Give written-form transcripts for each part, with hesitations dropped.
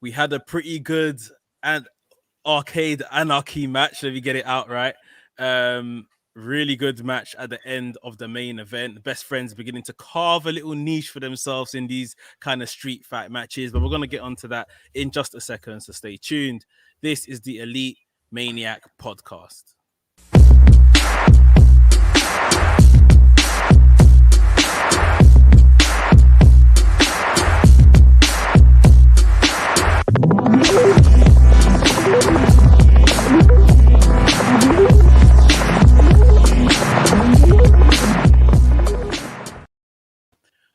we had a pretty good and Arcade Anarchy match. Let me get it out right. Really good match at the end of the main event. The best friends beginning to carve a little niche for themselves in these kind of street fight matches. But we're going to get onto that in just a second, so stay tuned. This is the Elite Maniac podcast.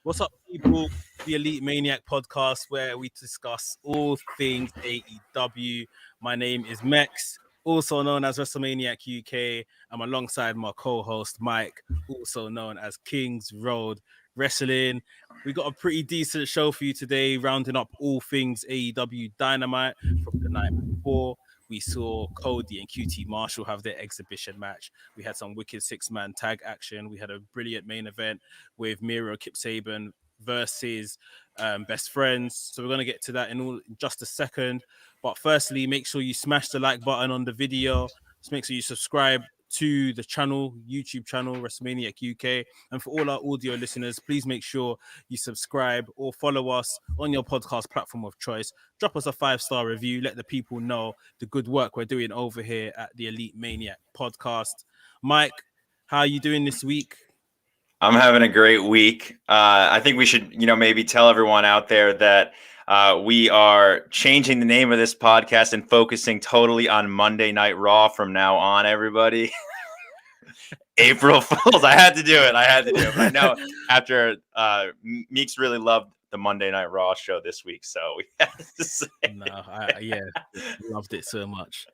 What's up, people? The Elite Maniac podcast, where we discuss all things AEW. My name is Mex, also known as WrestleManiac UK. I'm alongside my co-host Mike, also known as Kings Road Wrestling. We got a pretty decent show for you today, rounding up all things AEW Dynamite from the night before. We saw Cody and QT Marshall have their exhibition match. We had some wicked six-man tag action. We had a brilliant main event with Miro and Kip Sabian versus Best Friends. So we're going to get to that in just a second. But firstly, make sure you smash the like button on the video. Just make sure you subscribe to the channel, YouTube channel, WrestleManiac UK. And for all our audio listeners, please make sure you subscribe or follow us on your podcast platform of choice. Drop us a 5-star review. Let the people know the good work we're doing over here at the Elite Maniac podcast. Mike, how are you doing this week? I'm having a great week. I think we should, maybe tell everyone out there that we are changing the name of this podcast and focusing totally on Monday Night Raw from now on, everybody. April Fools. I had to do it. But I know after Meeks really loved the Monday Night Raw show this week, so we had to say loved it so much.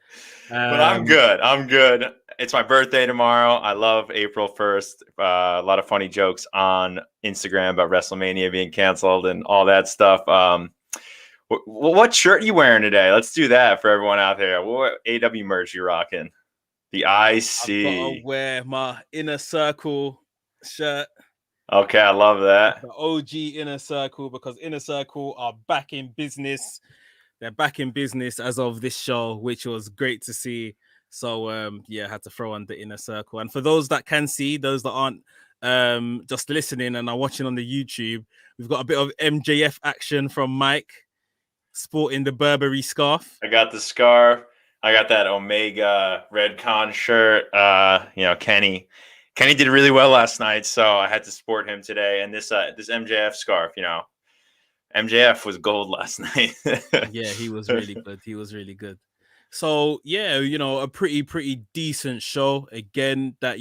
But I'm good. It's my birthday tomorrow. I love April 1st. A lot of funny jokes on Instagram about WrestleMania being canceled and all that stuff. What shirt are you wearing today? Let's do that for everyone out there. What AEW merch you rocking? The IC. I've got to wear my Inner Circle shirt. Okay, I love that. The OG Inner Circle, because Inner Circle are back in business. They're back in business as of this show, which was great to see. So, I had to throw on the Inner Circle. And for those that can see, those that aren't just listening and are watching on the YouTube, we've got a bit of MJF action from Mike, sporting the Burberry scarf. I got the scarf. I got that Omega Red Con shirt. Kenny did really well last night, so I had to sport him today. And this MJF scarf, MJF was gold last night. Yeah, he was really good. So, a pretty decent show. Again, that,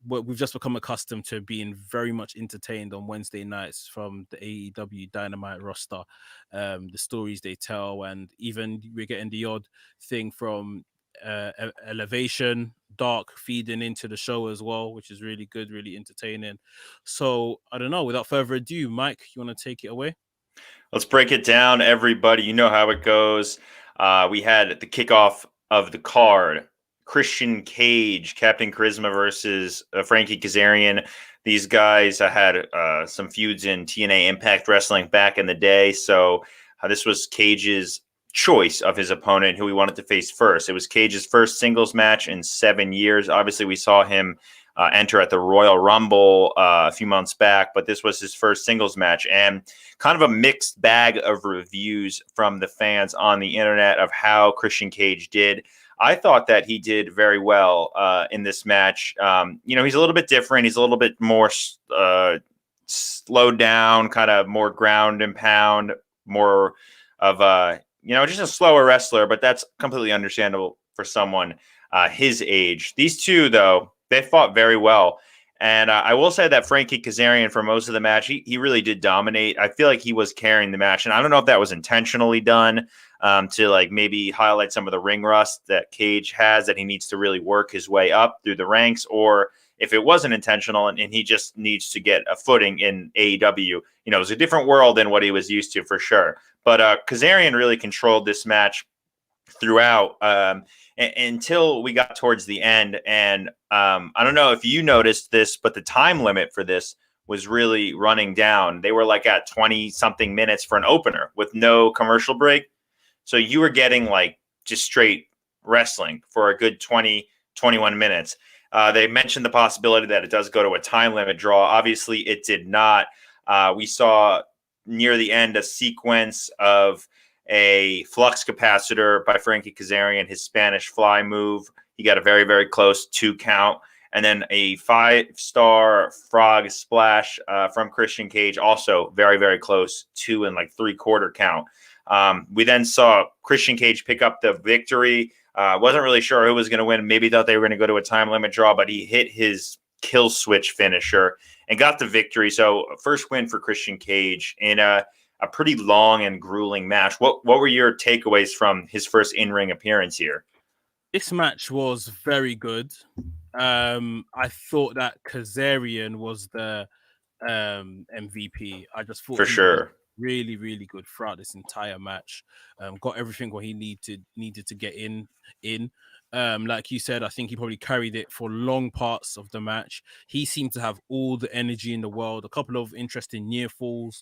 we've just become accustomed to being very much entertained on Wednesday nights from the AEW Dynamite roster. The stories they tell, and even we're getting the odd thing from Elevation, Dark feeding into the show as well, which is really good, really entertaining. So, I don't know, without further ado, Mike, you want to take it away? Let's break it down, everybody. You know how it goes. We had the kickoff of the card. Christian Cage, Captain Charisma versus Frankie Kazarian. These guys had some feuds in TNA Impact Wrestling back in the day. So this was Cage's choice of his opponent, who he wanted to face first. It was Cage's first singles match in 7 years. Obviously, we saw him enter at the Royal Rumble a few months back, but this was his first singles match, and kind of a mixed bag of reviews from the fans on the internet of how Christian Cage did. I thought that he did very well in this match. He's a little bit different. He's a little bit more slowed down, kind of more ground and pound, more of just a slower wrestler, but that's completely understandable for someone his age. These two, though, they fought very well. And I will say that Frankie Kazarian, for most of the match, he really did dominate. I feel like he was carrying the match. And I don't know if that was intentionally done to maybe highlight some of the ring rust that Cage has, that he needs to really work his way up through the ranks, or if it wasn't intentional and he just needs to get a footing in AEW. It was a different world than what he was used to, for sure. But Kazarian really controlled this match throughout until we got towards the end. And I don't know if you noticed this, but the time limit for this was really running down. They were like at 20 something minutes for an opener with no commercial break. So you were getting like just straight wrestling for a good 20, 21 minutes. They mentioned the possibility that it does go to a time limit draw. Obviously, it did not. We saw near the end a sequence of a flux capacitor by Frankie Kazarian, his Spanish fly move. He got a very, very close 2 count. And then a 5-star frog splash from Christian Cage, also very, very close, 2 and like 3/4 count. We then saw Christian Cage pick up the victory. Wasn't really sure who was going to win. Maybe thought they were going to go to a time limit draw, but he hit his kill switch finisher and got the victory. So first win for Christian Cage in a pretty long and grueling match. What were your takeaways from his first in-ring appearance here? This match was very good. I thought that Kazarian was the MVP. I just thought for sure really, really good throughout this entire match. Got everything what he needed to get in. Like you said, I think he probably carried it for long parts of the match. He seemed to have all the energy in the world. A couple of interesting near falls.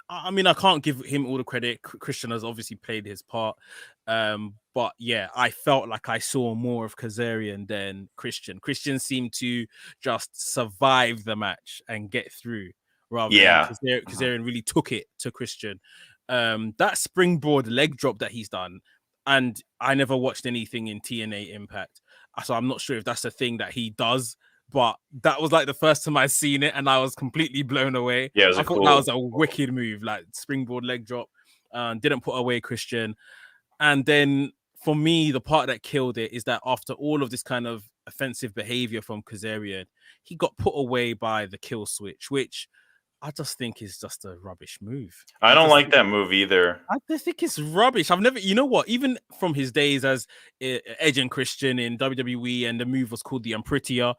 I mean, I can't give him all the credit. Christian has obviously played his part. But yeah, I felt like I saw more of Kazarian than Christian. Christian seemed to just survive the match and get through rather than Kazarian really took it to Christian. That springboard leg drop that he's done, and I never watched anything in TNA Impact, so I'm not sure if that's a thing that he does. But that was like the first time I seen it, and I was completely blown away. Yeah, I thought that was a wicked move, like springboard leg drop. Didn't put away Christian. And then for me, the part that killed it is that after all of this kind of offensive behavior from Kazarian, he got put away by the kill switch, which I just think is just a rubbish move. I don't like that move either. I just think it's rubbish. I've never, you know what, even from his days as Edge and Christian in WWE, and the move was called the Unprettier,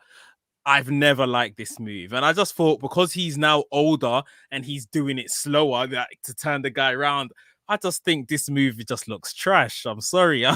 I've never liked this move. And I just thought because he's now older and he's doing it slower, like, to turn the guy around, I just think this move just looks trash. I'm sorry. I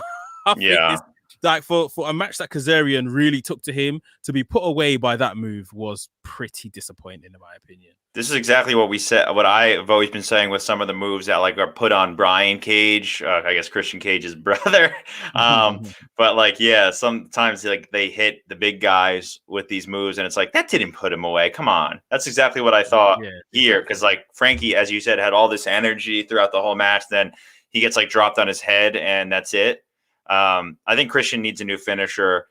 think like for a match that Kazarian really took to him, to be put away by that move was pretty disappointing in my opinion. This is exactly what we said. What I've always been saying with some of the moves that like are put on Brian Cage, I guess Christian Cage's brother. But like, yeah, sometimes like they hit the big guys with these moves, and it's like that didn't put him away. Come on, that's exactly what I thought here. Because like Frankie, as you said, had all this energy throughout the whole match. Then he gets like dropped on his head, and that's it. I think Christian needs a new finisher.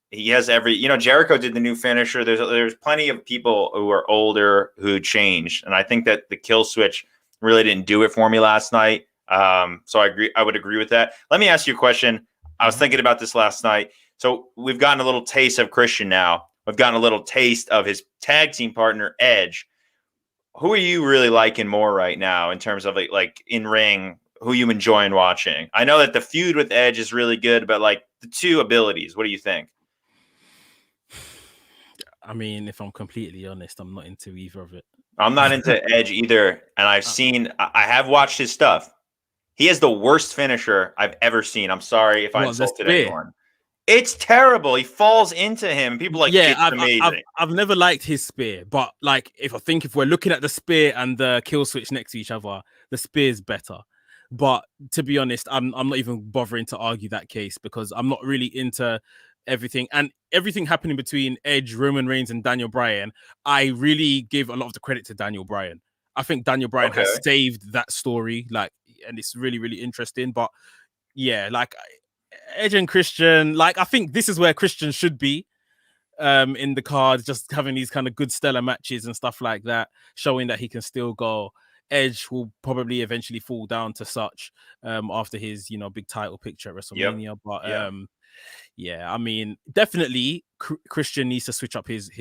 He has Jericho did the new finisher. There's plenty of people who are older who changed. And I think that the kill switch really didn't do it for me last night. So I would agree with that. Let me ask you a question. I was thinking about this last night. So we've gotten a little taste of Christian now. We've gotten a little taste of his tag team partner, Edge. Who are you really liking more right now in terms of like in ring? Who you enjoying watching? I know that the feud with Edge is really good, but like the two abilities, what do you think? I mean, if I'm completely honest, I'm not into either of it. I'm not into Edge either. And I have watched his stuff. He has the worst finisher I've ever seen. I'm sorry if I insulted anyone. It's terrible. He falls into him. People like, it's amazing. I've never liked his spear, but like, if we're looking at the spear and the kill switch next to each other, the spear's better. But to be honest, I'm not even bothering to argue that case because I'm not really into everything happening between Edge, Roman Reigns, and Daniel Bryan. I really give a lot of the credit to Daniel Bryan. I think Daniel Bryan has saved that story, like, and it's really, really interesting. But yeah, like Edge and Christian, like I think this is where Christian should be in the card, just having these kind of good stellar matches and stuff like that, showing that he can still go. Edge will probably eventually fall down to such after his big title picture at WrestleMania. But yeah, I mean, definitely Christian needs to switch up his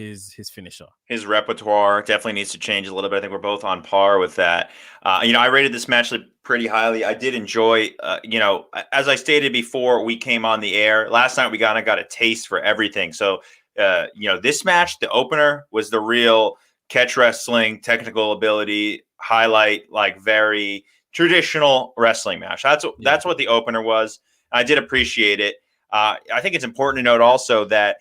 finisher. His repertoire definitely needs to change a little bit. I think we're both on par with that. I rated this match pretty highly. I did enjoy, as I stated before we came on the air, last night we got a taste for everything. So, this match, the opener, was the real catch wrestling, technical ability, highlight, like very traditional wrestling match. That's what the opener was. I did appreciate it. I think it's important to note also that,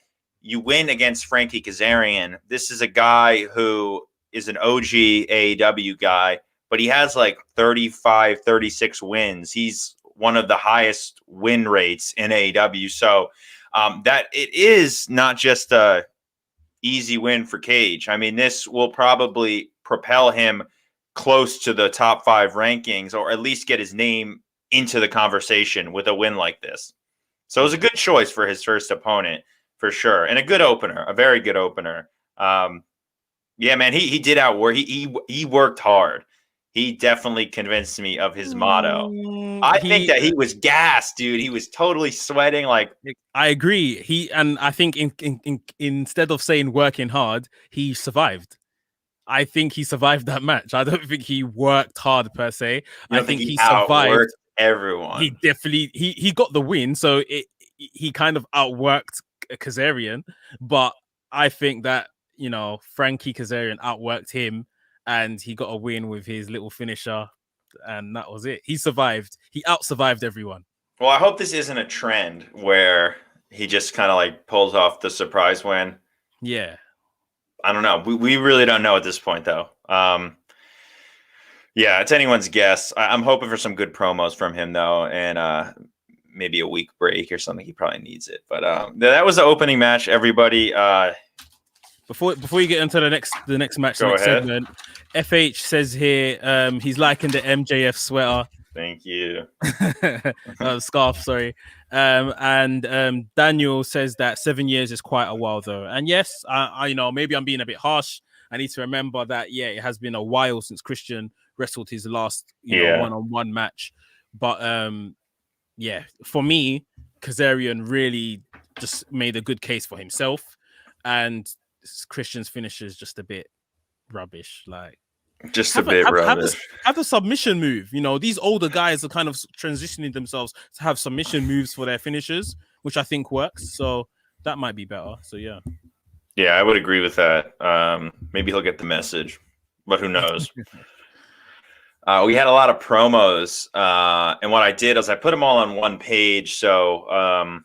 you win against Frankie Kazarian. This is a guy who is an OG AEW guy, but he has like 35, 36 wins. He's one of the highest win rates in AEW. So that it is not just a easy win for Cage. I mean, this will probably propel him close to the top 5 rankings, or at least get his name into the conversation with a win like this. So it was a good choice for his first opponent, for sure, and a good opener, a very good opener. Yeah, man, he did outwork. He worked hard. He definitely convinced me of his motto. I think that he was gassed, dude. He was totally sweating. Like, I agree. I think instead of saying working hard, he survived. I think he survived that match. I don't think he worked hard per se. I think he survived everyone. He definitely he got the win, so he kind of outworked Kazarian. But I think that, you know, Frankie Kazarian outworked him, and he got a win with his little finisher, and that was it. He survived. He out-survived everyone. Well, I hope this isn't a trend where he just kind of like pulls off the surprise win. Yeah. I don't know. We really don't know at this point, though. Yeah, it's anyone's guess. I'm hoping for some good promos from him, though, and maybe a week break or something. He probably needs it. But that was the opening match, everybody. Before you get into the next match, Go ahead. Segment, FH says here he's liking the MJF sweater. Thank you. Scarf, sorry. And Daniel says that 7 years is quite a while, though. And yes, I you know, maybe I'm being a bit harsh. I need to remember that, yeah, it has been a while since Christian wrestled his last one-on-one match. But yeah, for me, Kazarian really just made a good case for himself, and Christian's finish is just a bit rubbish. Like, just a bit rubbish. Have a submission move. You know, these older guys are kind of transitioning themselves to have submission moves for their finishers, which I think works. So that might be better. So yeah. Yeah, I would agree with that. Maybe he'll get the message, but who knows? We had a lot of promos, and what I did is I put them all on one page. So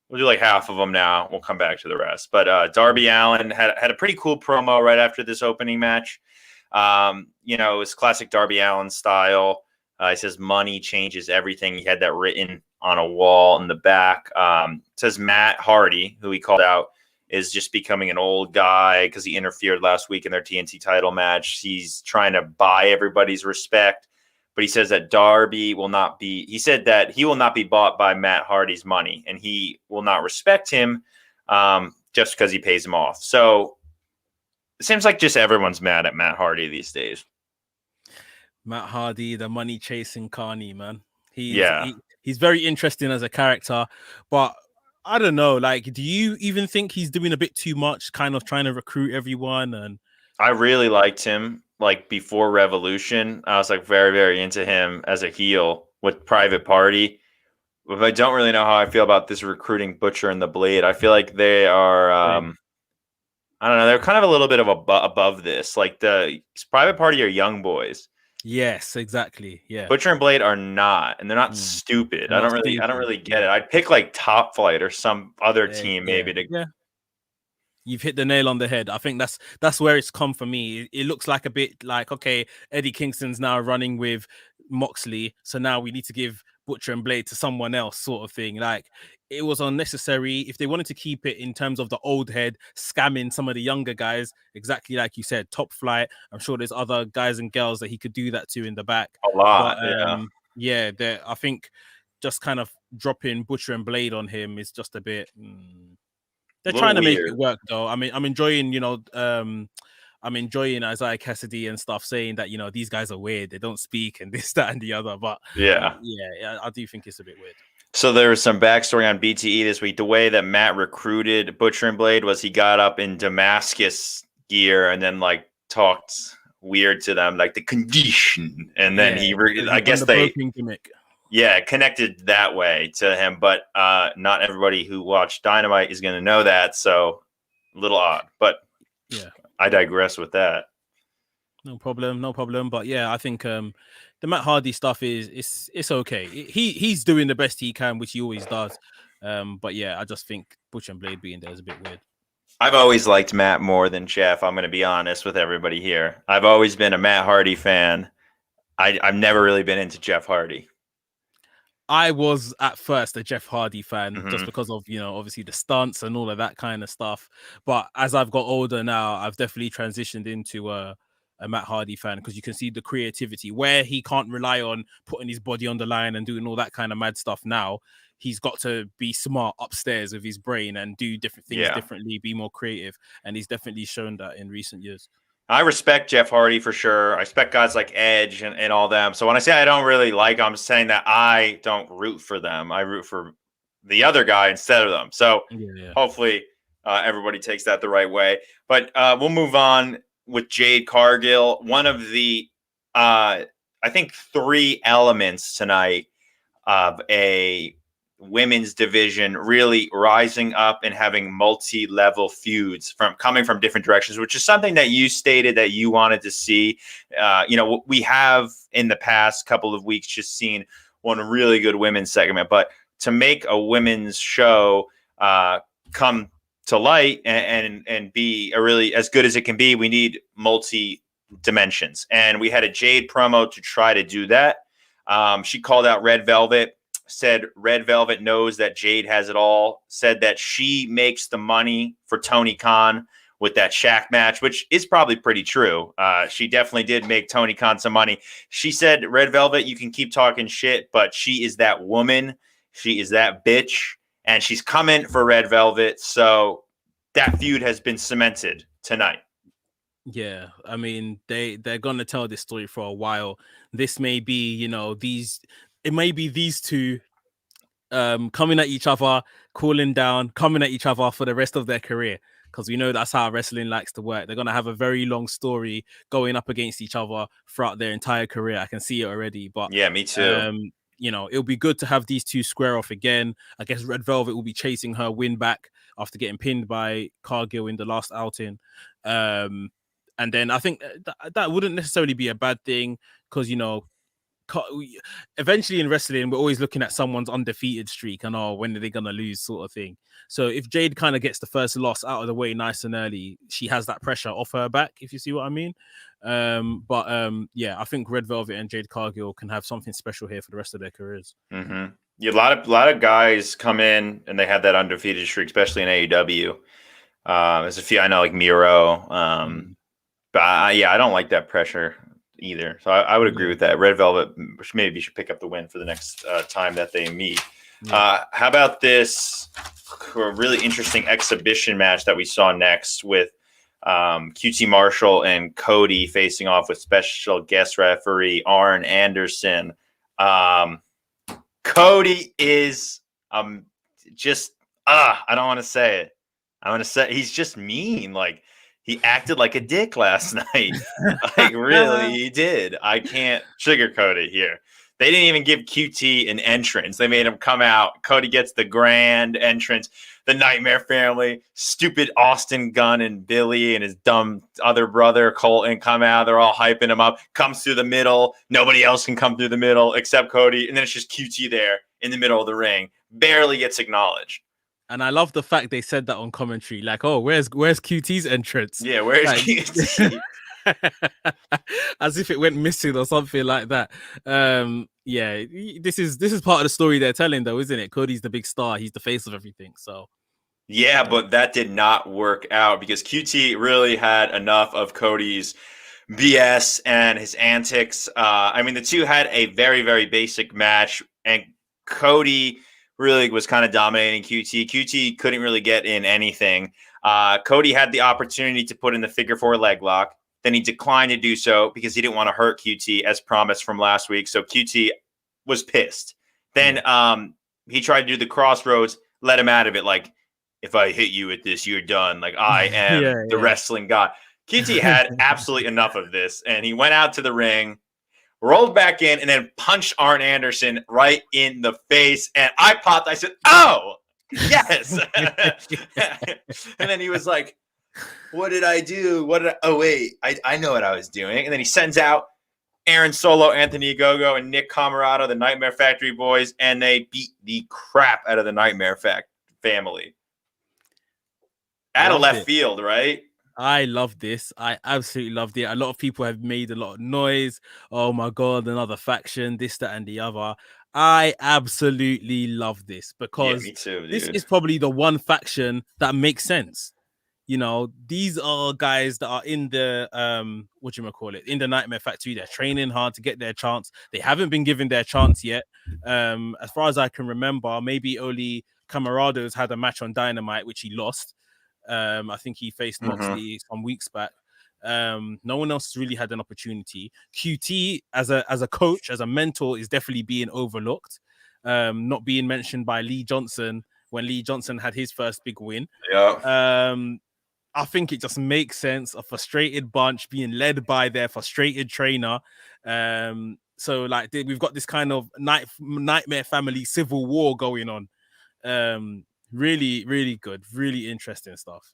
we'll do like half of them now. We'll come back to the rest. But Darby Allin had a pretty cool promo right after this opening match. You know, it was classic Darby Allin style. He says money changes everything. He had that written on a wall in the back. It says Matt Hardy, who he called out, is just becoming an old guy because he interfered last week in their TNT title match. He's trying to buy everybody's respect, but he says that Darby will not be, he said that he will not be bought by Matt Hardy's money, and he will not respect him just because he pays him off. So it seems like just everyone's mad at Matt Hardy these days. Matt Hardy, the money chasing Carney, man. He's very interesting as a character, but I don't know. Like, do you even think he's doing a bit too much, kind of trying to recruit everyone? And I really liked him, like, before Revolution. I was like very, very into him as a heel with Private Party. But I don't really know how I feel about this recruiting Butcher and the Blade. I feel like they are, I don't know, they're kind of a little bit of above this. Like, the Private Party are young boys. Yes, exactly. Yeah, Butcher and Blade are not, and they're not stupid. I don't really get it. I'd pick like Top Flight or some other team maybe to. Yeah, you've hit the nail on the head. I think that's where it's come for me. It looks like a bit like, okay, Eddie Kingston's now running with Moxley, so now we need to give Butcher and Blade to someone else, sort of thing. Like, it was unnecessary. If they wanted to keep it in terms of the old head scamming some of the younger guys, exactly like you said, Top Flight, I'm sure there's other guys and girls that he could do that to in the back. A lot, yeah. I think just kind of dropping Butcher and Blade on him is just a bit. They're trying to make it work, though. I mean, I'm enjoying, I'm enjoying Isaiah Cassidy and stuff saying that, these guys are weird. They don't speak and this, that, and the other. But yeah, I do think it's a bit weird. So there was some backstory on BTE this week. The way that Matt recruited Butcher and Blade was he got up in Damascus gear and then like talked weird to them, like the condition. And then I guess they connected that way to him. But not everybody who watched Dynamite is going to know that. So a little odd. But yeah, I digress with that. No problem. But yeah, I think the Matt Hardy stuff is it's okay. He's doing the best he can, which he always does. But yeah, I just think Butch and Blade being there is a bit weird. I've always liked Matt more than Jeff. I'm going to be honest with everybody here. I've always been a Matt Hardy fan. I've never really been into Jeff Hardy. I was at first a Jeff Hardy fan just Mm-hmm. because of, obviously the stunts and all of that kind of stuff. But as I've got older now, I've definitely transitioned into a Matt Hardy fan because you can see the creativity where he can't rely on putting his body on the line and doing all that kind of mad stuff now. He's got to be smart upstairs with his brain and do different things differently, be more creative. And he's definitely shown that in recent years. I respect Jeff Hardy for sure. I respect guys like Edge and all them. So when I say I don't really like them, I'm saying that I don't root for them. I root for the other guy instead of them. So hopefully everybody takes that the right way. But we'll move on with Jade Cargill. One of the, I think, 3 elements tonight of a women's division really rising up and having multi-level feuds coming from different directions, which is something that you stated that you wanted to see. We have in the past couple of weeks just seen one really good women's segment, but to make a women's show come to light and be a really as good as it can be, we need multi dimensions. And we had a Jade promo to try to do that. She called out Red Velvet, said Red Velvet knows that Jade has it all, said that she makes the money for Tony Khan with that Shaq match, which is probably pretty true. She definitely did make Tony Khan some money. She said, Red Velvet, you can keep talking shit, but she is that woman. She is that bitch, and she's coming for Red Velvet. So that feud has been cemented tonight. Yeah, I mean, they're going to tell this story for a while. This may be, it may be these two coming at each other, cooling down, coming at each other for the rest of their career. Because we know that's how wrestling likes to work. They're going to have a very long story going up against each other throughout their entire career. I can see it already. But yeah, me too. It'll be good to have these two square off again. I guess Red Velvet will be chasing her win back after getting pinned by Cargill in the last outing. And then I think that wouldn't necessarily be a bad thing because, eventually in wrestling, we're always looking at someone's undefeated streak and when are they going to lose sort of thing. So if Jade kind of gets the first loss out of the way nice and early, she has that pressure off her back, if you see what I mean. I think Red Velvet and Jade Cargill can have something special here for the rest of their careers. Mm-hmm. Yeah, a lot of guys come in and they have that undefeated streak, especially in AEW. There's a few I know, like Miro. But I don't like that pressure either. So I would agree with that. Red Velvet maybe should pick up the win for the next time that they meet. How about this really interesting exhibition match that we saw next with QT Marshall and Cody facing off with special guest referee Arn Anderson. Cody is just I don't want to say it. I want to say he's just mean. Like, he acted like a dick last night. Like, really, he did. I can't sugarcoat it here. They didn't even give QT an entrance. They made him come out. Cody gets the grand entrance. The Nightmare Family, stupid Austin Gunn and Billy and his dumb other brother Colton come out. They're all hyping him up. Comes through the middle. Nobody else can come through the middle except Cody. And then it's just QT there in the middle of the ring. Barely gets acknowledged. And I love the fact they said that on commentary. Like, oh, where's QT's entrance? Yeah, where's QT? As if it went missing or something like that. This is part of the story they're telling, though, isn't it? Cody's the big star. He's the face of everything. So, yeah, but that did not work out because QT really had enough of Cody's BS and his antics. The two had a very, very basic match, and Cody really was kind of dominating QT. QT couldn't really get in anything. Cody had the opportunity to put in the figure 4 leg lock. Then he declined to do so because he didn't want to hurt QT as promised from last week. So QT was pissed. Then he tried to do the crossroads, let him out of it. Like, if I hit you with this, you're done. Like, I am the wrestling god. QT had absolutely enough of this. And he went out to the ring, rolled back in, and then punched Arn Anderson right in the face. And I popped. I said, oh, yes. And then he was like, what did I do? Oh, wait, I know what I was doing. And then he sends out Aaron Solo, Anthony Ogogo, and Nick Camarado, the Nightmare Factory boys, and they beat the crap out of the Nightmare family. Out of left field, right? I love this. I absolutely loved it. A lot of people have made a lot of noise. Oh my God, another faction, this, that, and the other. I absolutely love this because me too, this dude. is probably the one faction that makes sense. You know, these are guys that are in the in the Nightmare Factory. They're training hard to get their chance. They haven't been given their chance yet. As far as I can remember, maybe only Camarado's had a match on Dynamite, which he lost. I think he faced Moxley some weeks back. No one else really had an opportunity. QT as a coach, as a mentor, is definitely being overlooked. Not being mentioned by Lee Johnson when Lee Johnson had his first big win. Yeah. I think it just makes sense. A frustrated bunch being led by their frustrated trainer. So like we've got this kind of nightmare family civil war going on. Really, really good, really interesting stuff.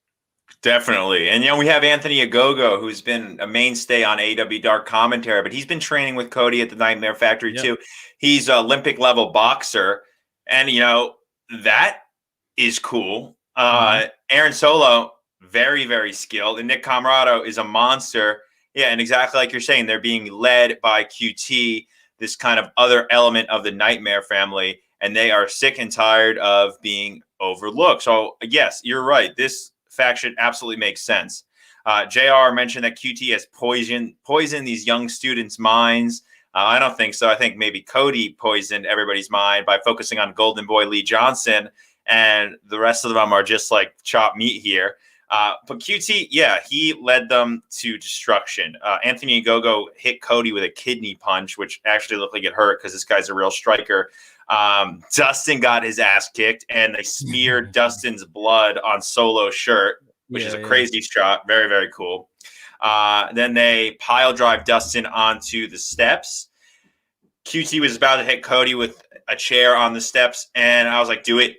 Definitely. And, we have Anthony Ogogo, who's been a mainstay on AEW Dark Commentary, but he's been training with Cody at the Nightmare Factory too. He's an Olympic level boxer. And, that is cool. Aaron Solo, very, very skilled. And Nick Camarado is a monster. Yeah, and exactly like you're saying, they're being led by QT, this kind of other element of the Nightmare family, and they are sick and tired of being overlooked. So, yes, you're right. This faction absolutely makes sense. JR mentioned that QT has poisoned these young students' minds. I don't think so. I think maybe Cody poisoned everybody's mind by focusing on Golden Boy Lee Johnson, and the rest of them are just like chopped meat here. But QT, he led them to destruction. Anthony Ogogo hit Cody with a kidney punch, which actually looked like it hurt because this guy's a real striker. Dustin got his ass kicked, and they smeared Dustin's blood on Solo's shirt, which is a crazy shot. Very, very cool. Then they pile drive Dustin onto the steps. QT was about to hit Cody with a chair on the steps, and I was like, do it.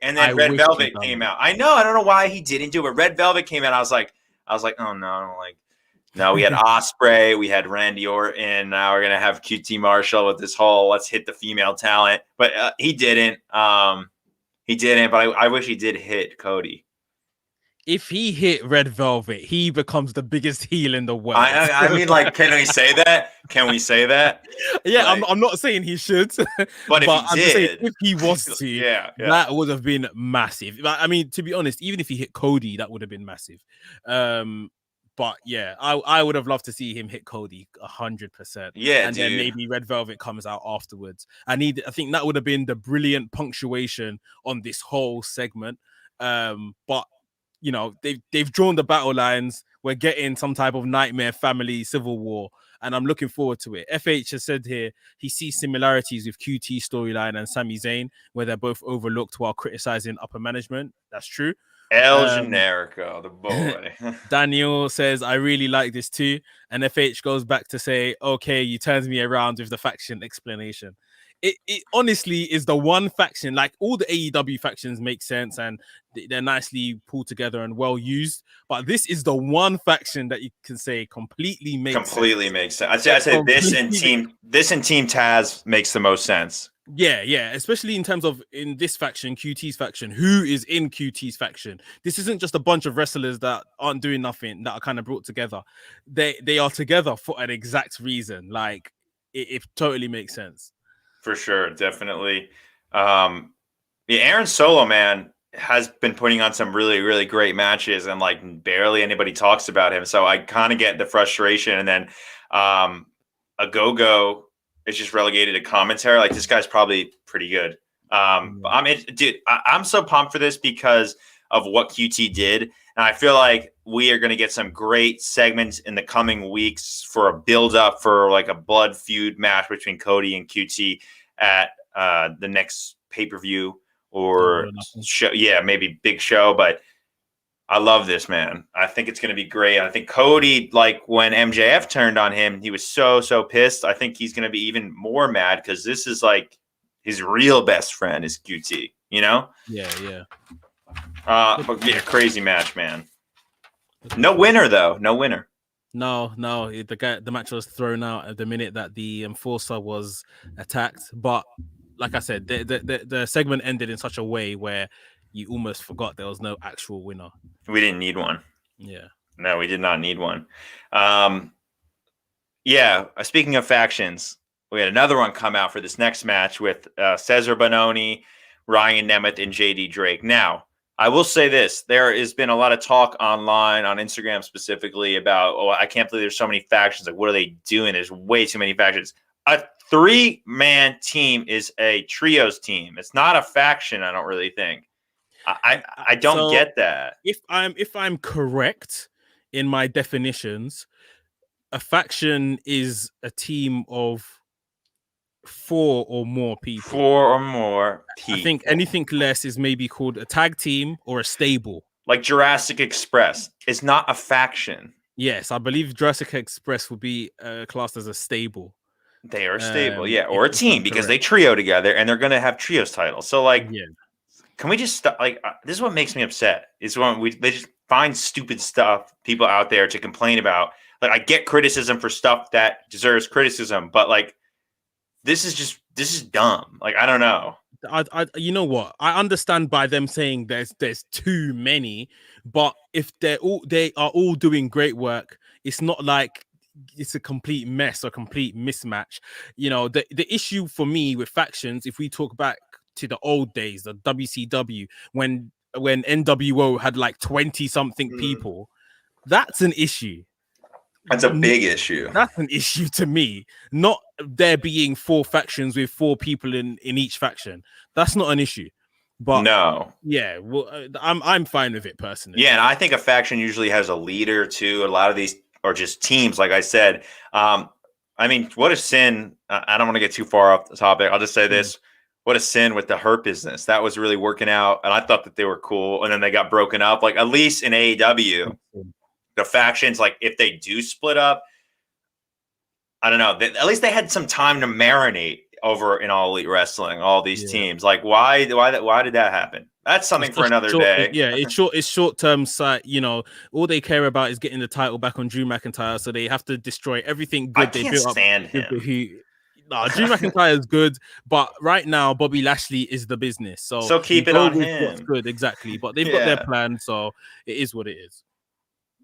And then Red Velvet came out. I don't know why he didn't do it. Red Velvet came out. I was like, oh no, no, we had Ospreay, we had Randy Orton. Now we're gonna have QT Marshall with this whole let's hit the female talent, but he didn't. But I wish he did hit Cody. If he hit Red Velvet, he becomes the biggest heel in the world. I mean, like, can we say that? Yeah, like, I'm not saying he should, but if he was to, that would have been massive. I mean, to be honest, even if he hit Cody, that would have been massive. But yeah, I would have loved to see him hit Cody 100%. Yeah, and then maybe Red Velvet comes out afterwards. I think that would have been the brilliant punctuation on this whole segment. But they've drawn the battle lines. We're getting some type of nightmare family civil war, and I'm looking forward to it. FH has said here he sees similarities with QT storyline and Sami Zayn, where they're both overlooked while criticizing upper management. That's true. El Generico, the boy. Daniel says, I really like this too. And FH goes back to say, okay, you turned me around with the faction explanation. It honestly is the one faction, like all the AEW factions make sense and they're nicely pulled together and well used. But this is the one faction that you can say completely makes sense. I'd say this and Team Taz makes the most sense. Yeah, especially in terms of in this faction, QT's faction, who is in QT's faction. This isn't just a bunch of wrestlers that aren't doing nothing, that are kind of brought together. They are together for an exact reason. Like, it totally makes sense. For sure, definitely. Aaron Solo, man, has been putting on some really, really great matches, and like barely anybody talks about him. So I kind of get the frustration. And then Ogogo is just relegated to commentary. Like, this guy's probably pretty good. I'm so pumped for this because of what QT did. And I feel like we are going to get some great segments in the coming weeks for a build up for like a blood feud match between Cody and QT at the next pay-per-view or show. Yeah, maybe big show, but I love this, man. I think it's going to be great. I think Cody, like when MJF turned on him, he was so pissed. I think he's going to be even more mad because this is like his real best friend is QT, Yeah. But yeah, crazy match, man. No winner, though. No winner. No, the match was thrown out at the minute that the enforcer was attacked. But like I said, the segment ended in such a way where you almost forgot there was no actual winner. We didn't need one. Yeah. No, we did not need one. Yeah, speaking of factions, we had another one come out for this next match with Cesar Bononi, Ryan Nemeth, and JD Drake. Now, I will say this. There has been a lot of talk online, on Instagram specifically, about, oh, I can't believe there's so many factions. Like, what are they doing? There's way too many factions. A 3-man team is a trios team. It's not a faction, I don't really think. I don't get that. If I'm correct in my definitions, a faction is a team of 4 or more people. 4 or more people. I think anything less is maybe called a tag team or a stable. Like Jurassic Express is not a faction. Yes, I believe Jurassic Express will be classed as a stable. They are a stable, yeah, or a team, because they trio together and they're going to have trios titles. So, like, yeah. Can we just stop? Like, this is what makes me upset. Is when they just find stupid stuff, people out there to complain about. Like, I get criticism for stuff that deserves criticism, but like, this is dumb. Like, I don't know. You know what? I understand by them saying there's too many, but if they are all doing great work, it's not like it's a complete mess or complete mismatch. You know, the issue for me with factions, if we talk back to the old days, the WCW, when NWO had like 20 something people, that's an issue. That's a big issue. That's an issue to me. Not there being 4 factions with 4 people in each faction. That's not an issue. But no, yeah, well, I'm fine with it personally. Yeah, and I think a faction usually has a leader too. A lot of these are just teams, like I said. I mean, what a sin! I don't want to get too far off the topic. I'll just say this: what a sin with the Hurt Business. That was really working out, and I thought that they were cool, and then they got broken up. Like, at least in AEW, the factions, like, if they do split up, I don't know. At least they had some time to marinate over in All Elite Wrestling. All these teams, like, why did that happen? That's something for another day. Yeah, it's short term. You know, all they care about is getting the title back on Drew McIntyre, so they have to destroy everything good they built up. Stand him. Drew McIntyre is good, but right now Bobby Lashley is the business. So keep it on him. What's good, exactly. But they've got their plan, so it is what it is.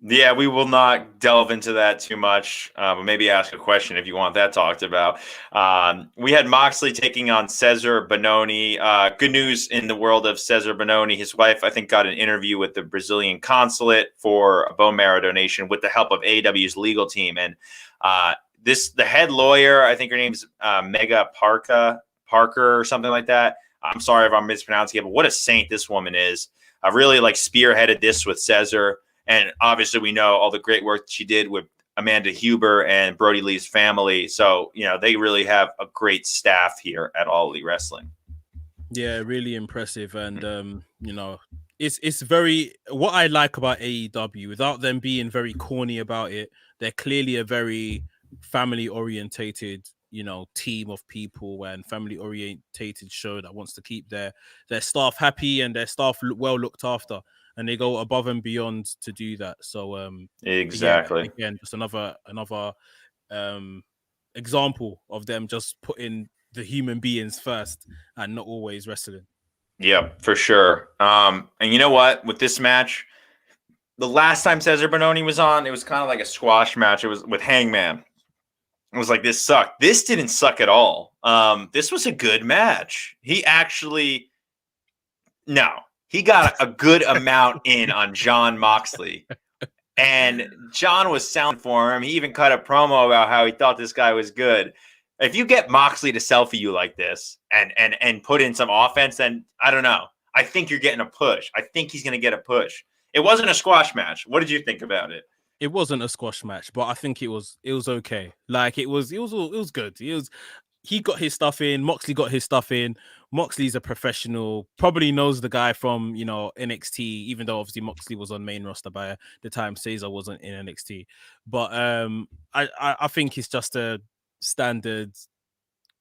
Yeah, we will not delve into that too much, but maybe ask a question if you want that talked about. We had Moxley taking on Cesar Bononi. Good news in the world of Cesar Bononi. His wife, I think, got an interview with the Brazilian consulate for a bone marrow donation with the help of AEW's legal team. And the head lawyer, I think her name's Mega Parker or something like that. I'm sorry if I'm mispronouncing it, but what a saint this woman is. I really spearheaded this with Cesar. And obviously, we know all the great work she did with Amanda Huber and Brody Lee's family. So, you know, they really have a great staff here at All Elite Wrestling. Yeah, really impressive. And, you know, it's very, what I like about AEW, without them being very corny about it, they're clearly a very family orientated, you know, team of people and family orientated show that wants to keep their staff happy and their staff well looked after. And they go above and beyond to do that. So exactly. Yeah, again, just another example of them just putting the human beings first and not always wrestling. Yep, for sure. And you know what? With this match, the last time Cesar Bononi was on, it was kind of like a squash match. It was with Hangman. It was like, this sucked. This didn't suck at all. This was a good match. He got a good amount in on Jon Moxley. And John was selling for him. He even cut a promo about how he thought this guy was good. If you get Moxley to selfie you like this and put in some offense, then I don't know. I think you're getting a push. I think he's going to get a push. It wasn't a squash match. What did you think about it? It wasn't a squash match, but I think it was okay. Like, it was good. He got his stuff in. Moxley got his stuff in. Moxley's a professional, probably knows the guy from, you know, NXT, even though obviously Moxley was on main roster by the time Cesar wasn't in NXT. But I think it's just a standard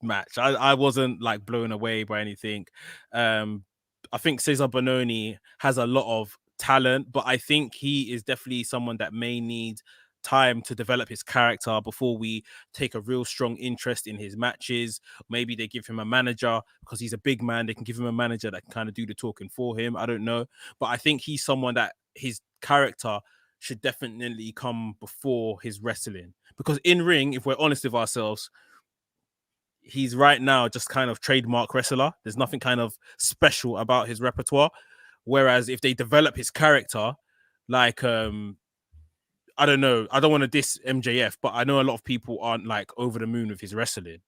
match. I wasn't like blown away by anything. I think Cesar Bononi has a lot of talent, but I think he is definitely someone that may need time to develop his character before we take a real strong interest in his matches. Maybe they give him a manager because he's a big man. They can give him a manager that can kind of do the talking for him. I don't know. But I think he's someone that his character should definitely come before his wrestling. Because in ring, if we're honest with ourselves, he's right now just kind of trademark wrestler. There's nothing kind of special about his repertoire. Whereas if they develop his character, like I don't know, I don't want to diss MJF, but I know a lot of people aren't like over the moon with his wrestling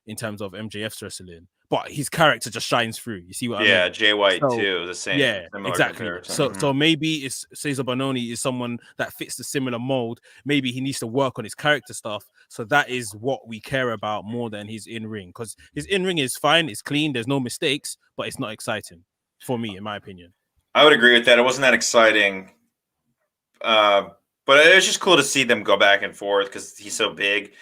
in terms of MJF's wrestling, but his character just shines through. You see what I mean? Yeah, Jay White too, the same. Yeah, exactly. So maybe it's Cesar Bononi is someone that fits the similar mold. Maybe he needs to work on his character stuff. So that is what we care about more than his in-ring, because his in-ring is fine, it's clean, there's no mistakes, but it's not exciting for me, in my opinion. I would agree with that. It wasn't that exciting. But it was just cool to see them go back and forth because he's so big.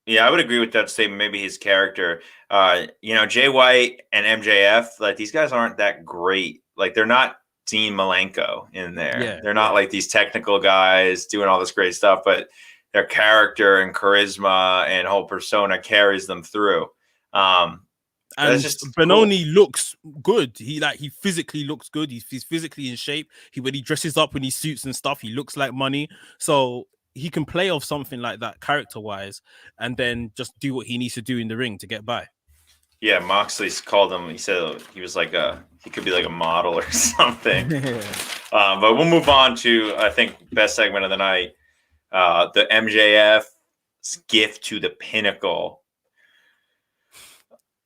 Yeah, I would agree with that statement. Maybe his character, Jay White and MJF, like these guys aren't that great. Like they're not Dean Malenko in there. Yeah, they're not like these technical guys doing all this great stuff, but their character and charisma and whole persona carries them through. And just Benoni looks good. He physically looks good. He's physically in shape. When he dresses up in his suits and stuff, he looks like money. So he can play off something like that character-wise and then just do what he needs to do in the ring to get by. Yeah, Moxley's called him. He said he was like he could be like a model or something. But we'll move on to, I think, best segment of the night. The MJF's gift to the Pinnacle.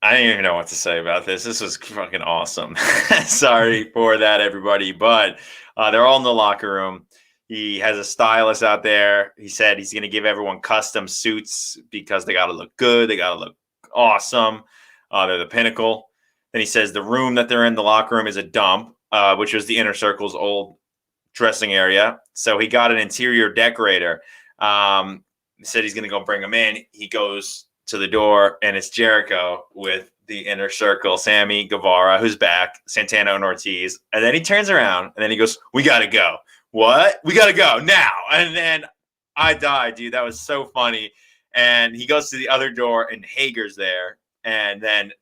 I don't even know what to say about this. This was fucking awesome. Sorry for that, everybody. But they're all in the locker room. He has a stylist out there. He said he's going to give everyone custom suits because they got to look good. They got to look awesome. They're the Pinnacle. Then he says the room that they're in, the locker room, is a dump, which was the Inner Circle's old dressing area. So he got an interior decorator. He said he's going to go bring him in. He goes to the door, and it's Jericho with the Inner Circle, Sammy Guevara, who's back, Santana and Ortiz. And then he turns around, and then he goes, "We got to go." What? We got to go now. And then I died, dude. That was so funny. And he goes to the other door, and Hager's there. And then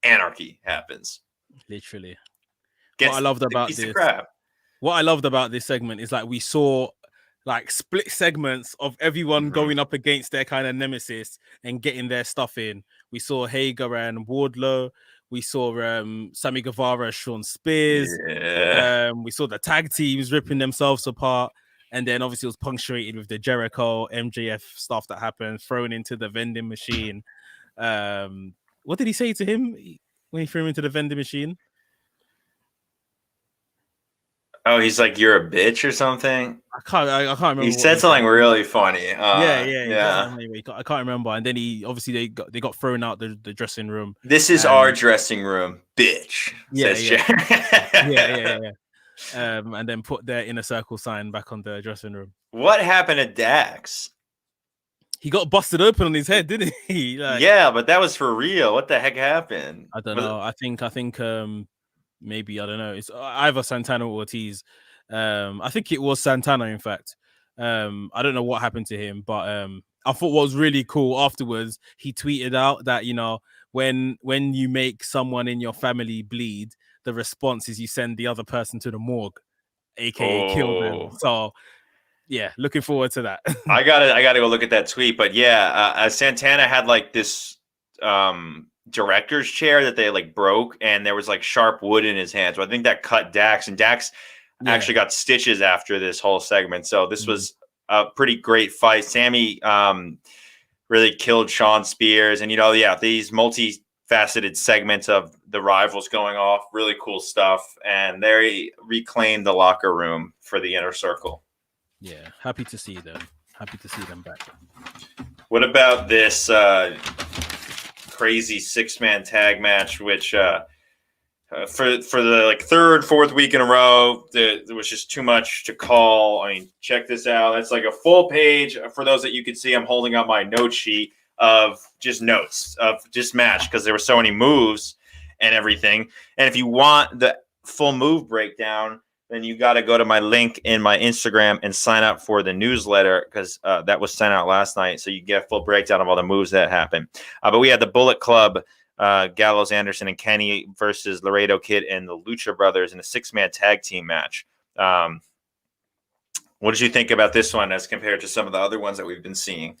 anarchy happens. Literally. What I loved about this segment is like we saw like split segments of everyone going up against their kind of nemesis and getting their stuff in. We saw Hager and Wardlow. We saw Sammy Guevara, Sean Spears. Yeah. We saw the tag teams ripping themselves apart. And then obviously it was punctuated with the Jericho MJF stuff that happened, thrown into the vending machine. What did he say to him when he threw him into the vending machine? Oh, he's like, "You're a bitch" or something. I can't remember. He said something really funny. Yeah. I can't remember. And then they got thrown out the dressing room. This is our dressing room, bitch. Yeah. And then put their Inner Circle sign back on the dressing room. What happened to Dax? He got busted open on his head, didn't he? Yeah, but that was for real. What the heck happened? I don't know. I think maybe, I don't know. It's either Santana or Ortiz. I think it was Santana, in fact. I don't know what happened to him, but I thought what was really cool afterwards, he tweeted out that, when you make someone in your family bleed, the response is you send the other person to the morgue, aka kill them. So yeah, looking forward to that. I gotta go look at that tweet. But yeah, Santana had like this director's chair that they like broke, and there was like sharp wood in his hand. So I think that cut Dax, and Dax actually got stitches after this whole segment. So this was a pretty great fight. Sammy really killed Sean Spears, and these multifaceted segments of the rivals going off, really cool stuff, and they reclaimed the locker room for the Inner Circle. Yeah, happy to see them back. What about this crazy 6-man tag match, which for the third, fourth week in a row, there was just too much to call. I mean, check this out. It's like a full page. For those that you could see, I'm holding up my note sheet of just notes of just match because there were so many moves and everything. And if you want the full move breakdown, then you got to go to my link in my Instagram and sign up for the newsletter because that was sent out last night. So you get a full breakdown of all the moves that happened. But we had the Bullet Club, Gallows, Anderson, and Kenny versus Laredo Kid and the Lucha Brothers in a 6-man tag team match. What did you think about this one as compared to some of the other ones that we've been seeing?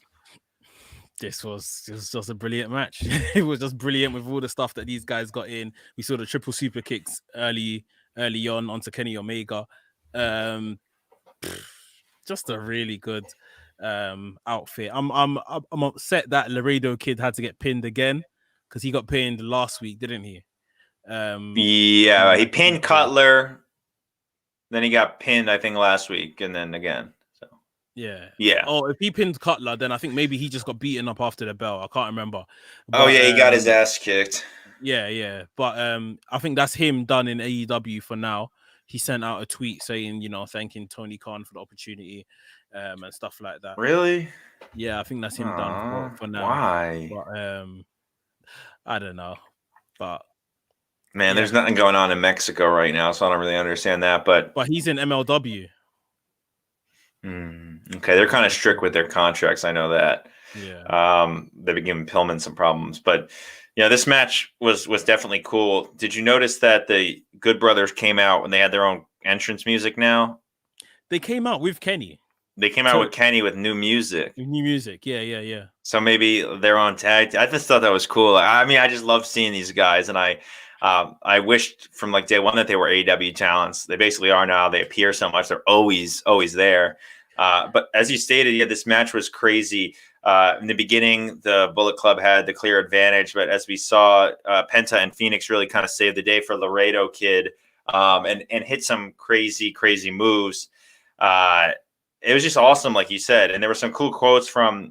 This was just a brilliant match. It was just brilliant with all the stuff that these guys got in. We saw the triple super kicks early on onto Kenny Omega. Just a really good outfit. I'm upset that Laredo Kid had to get pinned again because he got pinned last week, didn't he? Yeah, he pinned Cutler. Then he got pinned, I think, last week, and then again. So yeah. Oh, if he pinned Cutler, then I think maybe he just got beaten up after the bell. I can't remember. But, he got his ass kicked. Yeah. But I think that's him done in AEW for now. He sent out a tweet saying, thanking Tony Khan for the opportunity and stuff like that. Really? Yeah, I think that's him done for now. Why? But I don't know. But man, there's nothing going on in Mexico right now, so I don't really understand that. But he's in MLW. Okay, they're kind of strict with their contracts. I know that. Yeah. They've been giving Pillman some problems, but this match was definitely cool. Did you notice that the Good Brothers came out when they had their own entrance music now? They came out with Kenny. They came out with Kenny with new music. New music, yeah. So maybe they're on tag. I just thought that was cool. I mean, I just love seeing these guys, and I wished from like day one that they were AEW talents. They basically are now. They appear so much. They're always there. But as you stated, this match was crazy. In the beginning, the Bullet Club had the clear advantage, but as we saw, Penta and Phoenix really kind of saved the day for Laredo Kid and hit some crazy moves. It was just awesome, like you said. And there were some cool quotes from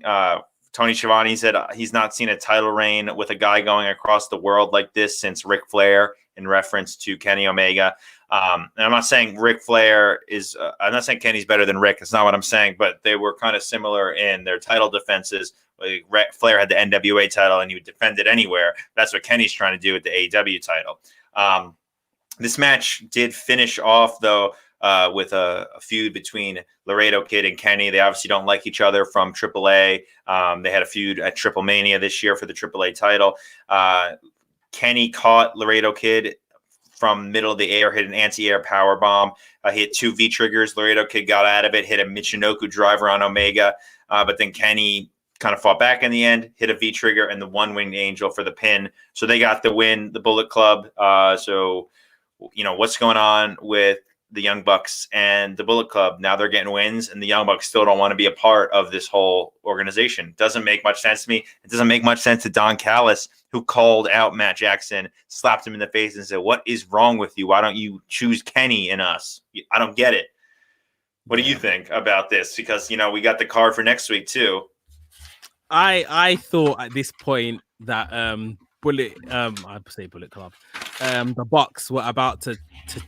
Tony Schiavone. He said he's not seen a title reign with a guy going across the world like this since Ric Flair, in reference to Kenny Omega. And I'm not saying Ric Flair is I'm not saying Kenny's better than Rick. That's not what I'm saying, but they were kind of similar in their title defenses. Like Flair had the NWA title and he would defend it anywhere. That's what Kenny's trying to do with the AEW title. This match did finish off, though, with a feud between Laredo Kid and Kenny. They obviously don't like each other from AAA. They had a feud at Triple Mania this year for the AAA title. Kenny caught Laredo Kid from middle of the air, hit an anti-air power bomb, hit 2 V-triggers. Laredo Kid got out of it, hit a Michinoku driver on Omega, but then Kenny kind of fought back in the end, hit a V-trigger and the one-winged angel for the pin. So they got the win, the Bullet Club. So, what's going on with the Young Bucks and the Bullet Club? Now they're getting wins, and the Young Bucks still don't want to be a part of this whole organization. Doesn't make much sense to me. It doesn't make much sense to Don Callis, who called out Matt Jackson, slapped him in the face and said, "What is wrong with you? Why don't you choose Kenny and us?" I don't get it. What do you think about this? Because, we got the card for next week too. I thought at this point that I'd say Bullet Club, the Bucks were about to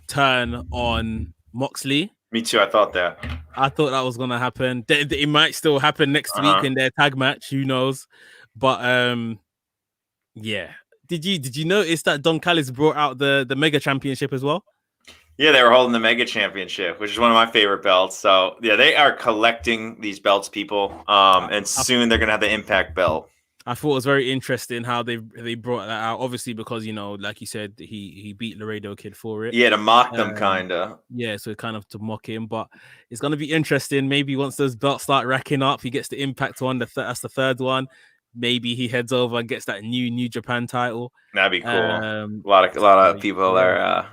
turn on Moxley. Me too. I thought that. I thought that was gonna happen. It might still happen next week in their tag match. Who knows? But yeah. Did you notice that Don Callis brought out the Mega Championship as well? Yeah, they were holding the Mega Championship, which is one of my favorite belts. So yeah, they are collecting these belts, people. And soon they're gonna have the Impact belt. I thought it was very interesting how they brought that out. Obviously, because like you said, he beat Laredo Kid for it. Yeah, to mock them, kinda. Yeah, so kind of to mock him. But it's gonna be interesting. Maybe once those belts start racking up, he gets the Impact one. That's the third one. Maybe he heads over and gets that New Japan title. That'd be cool. A lot of people are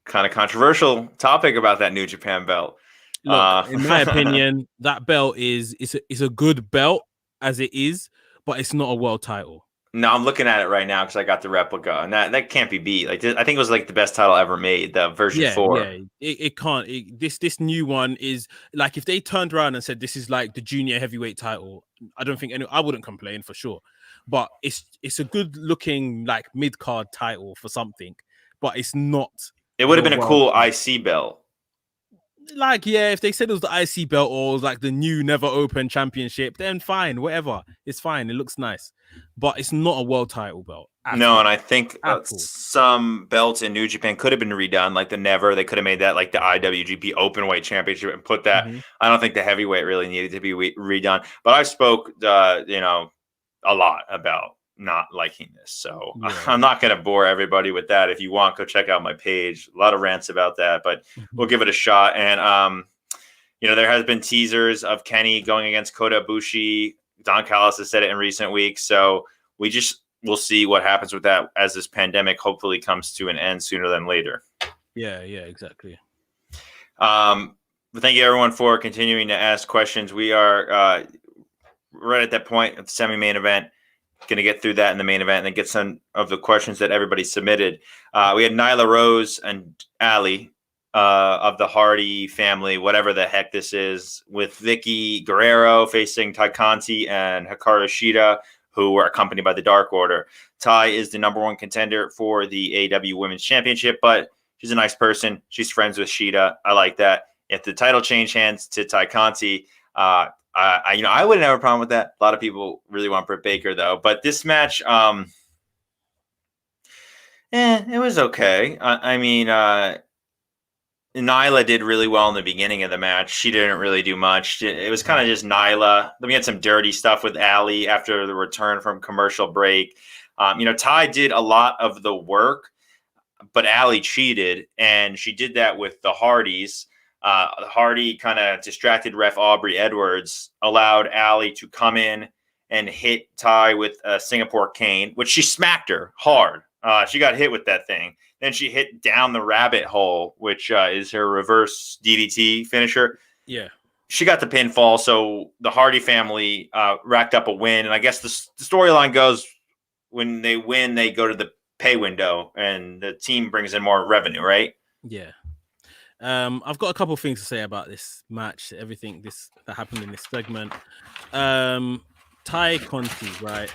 kind of controversial topic about that New Japan belt. Look, in my opinion, that belt is a good belt as it is, but it's not a world title. No, I'm looking at it right now because I got the replica, and that can't be beat. Like I think it was like the best title ever made, the version 4. Yeah, it can't. This new one is like, if they turned around and said this is like the junior heavyweight title, I don't think I wouldn't complain for sure. But it's a good looking like mid card title for something, but it's not. It would have been a cool IC belt. Like, yeah, if they said it was the IC belt or it was like the new Never Open Championship, then fine, whatever. It's fine. It looks nice. But it's not a world title belt. No, All. and I think some belts in New Japan could have been redone, like the Never. They could have made that like the IWGP Openweight Championship and put that. I don't think the heavyweight really needed to be redone. But I spoke, a lot about not liking this. So I'm not going to bore everybody with that. If you want, go check out my page. A lot of rants about that, but we'll give it a shot. And, there has been teasers of Kenny going against Kota Ibushi. Don Callis has said it in recent weeks. So we'll see what happens with that as this pandemic hopefully comes to an end sooner than later. Yeah, exactly. Thank you everyone for continuing to ask questions. We are right at that point of the semi-main event. Going to get through that in the main event and then get some of the questions that everybody submitted. We had Nyla Rose and Allie of the Hardy family, whatever the heck this is, with Vicky Guerrero facing Tai Conti and Hikaru Shida, who were accompanied by the Dark Order. Tai is the number one contender for the AEW Women's Championship, but she's a nice person. She's friends with Shida. I like that. If the title changed hands to Tai Conti, I wouldn't have a problem with that. A lot of people really want Britt Baker, though. But this match, it was okay. Nyla did really well in the beginning of the match. She didn't really do much. It was kind of just Nyla. Then we had some dirty stuff with Allie after the return from commercial break. Ty did a lot of the work, but Allie cheated, and she did that with the Hardys. Hardy kind of distracted ref Aubrey Edwards, allowed Allie to come in and hit Ty with a Singapore cane, which she smacked her hard. She got hit with that thing. Then she hit down the rabbit hole, which is her reverse DDT finisher. Yeah. She got the pinfall, so the Hardy family racked up a win. And I guess the storyline goes, when they win, they go to the pay window, and the team brings in more revenue, right? Yeah. I've got a couple of things to say about this match, everything that happened in this segment. Tai Conti, right?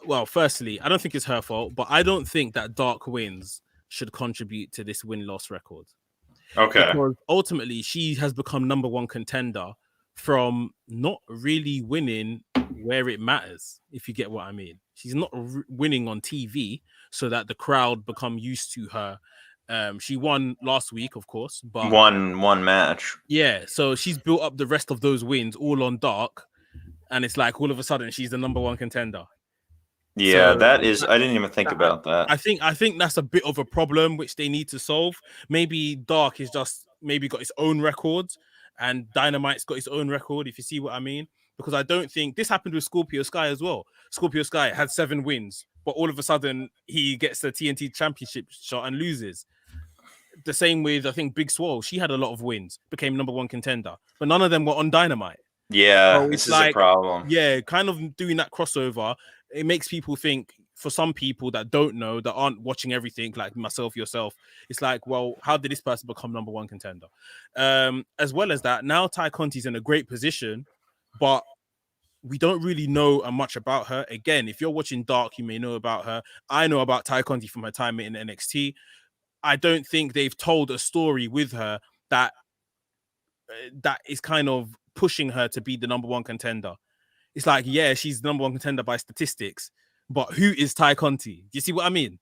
Well, firstly, I don't think it's her fault, but I don't think that Dark wins should contribute to this win-loss record. Okay. Because ultimately, she has become number one contender from not really winning where it matters, if you get what I mean. She's not winning on TV so that the crowd become used to her. She won last week, of course, but one match. Yeah, so she's built up the rest of those wins all on Dark, and it's like all of a sudden she's the number one contender. Yeah, so I didn't even think about that. I think that's a bit of a problem which they need to solve. Maybe Dark is just got its own records, and Dynamite's got its own record, if you see what I mean. Because I don't think this happened with Scorpio Sky as well. Scorpio Sky had 7 wins, but all of a sudden he gets the TNT Championship shot and loses. The same with, I think, Big Swole. She had a lot of wins, became number one contender, but none of them were on Dynamite. Yeah, so this is a problem. Yeah, kind of doing that crossover, it makes people think, for some people that don't know, that aren't watching everything, like myself, yourself, it's like, well, how did this person become number one contender? As well as that, now Tai Conti's in a great position, but we don't really know much about her. Again, if you're watching Dark, you may know about her. I know about Tai Conti from her time in NXT. I don't think they've told a story with her that is kind of pushing her to be the number one contender. It's like, yeah, she's the number one contender by statistics, but who is Tai Conti? Do you see what I mean?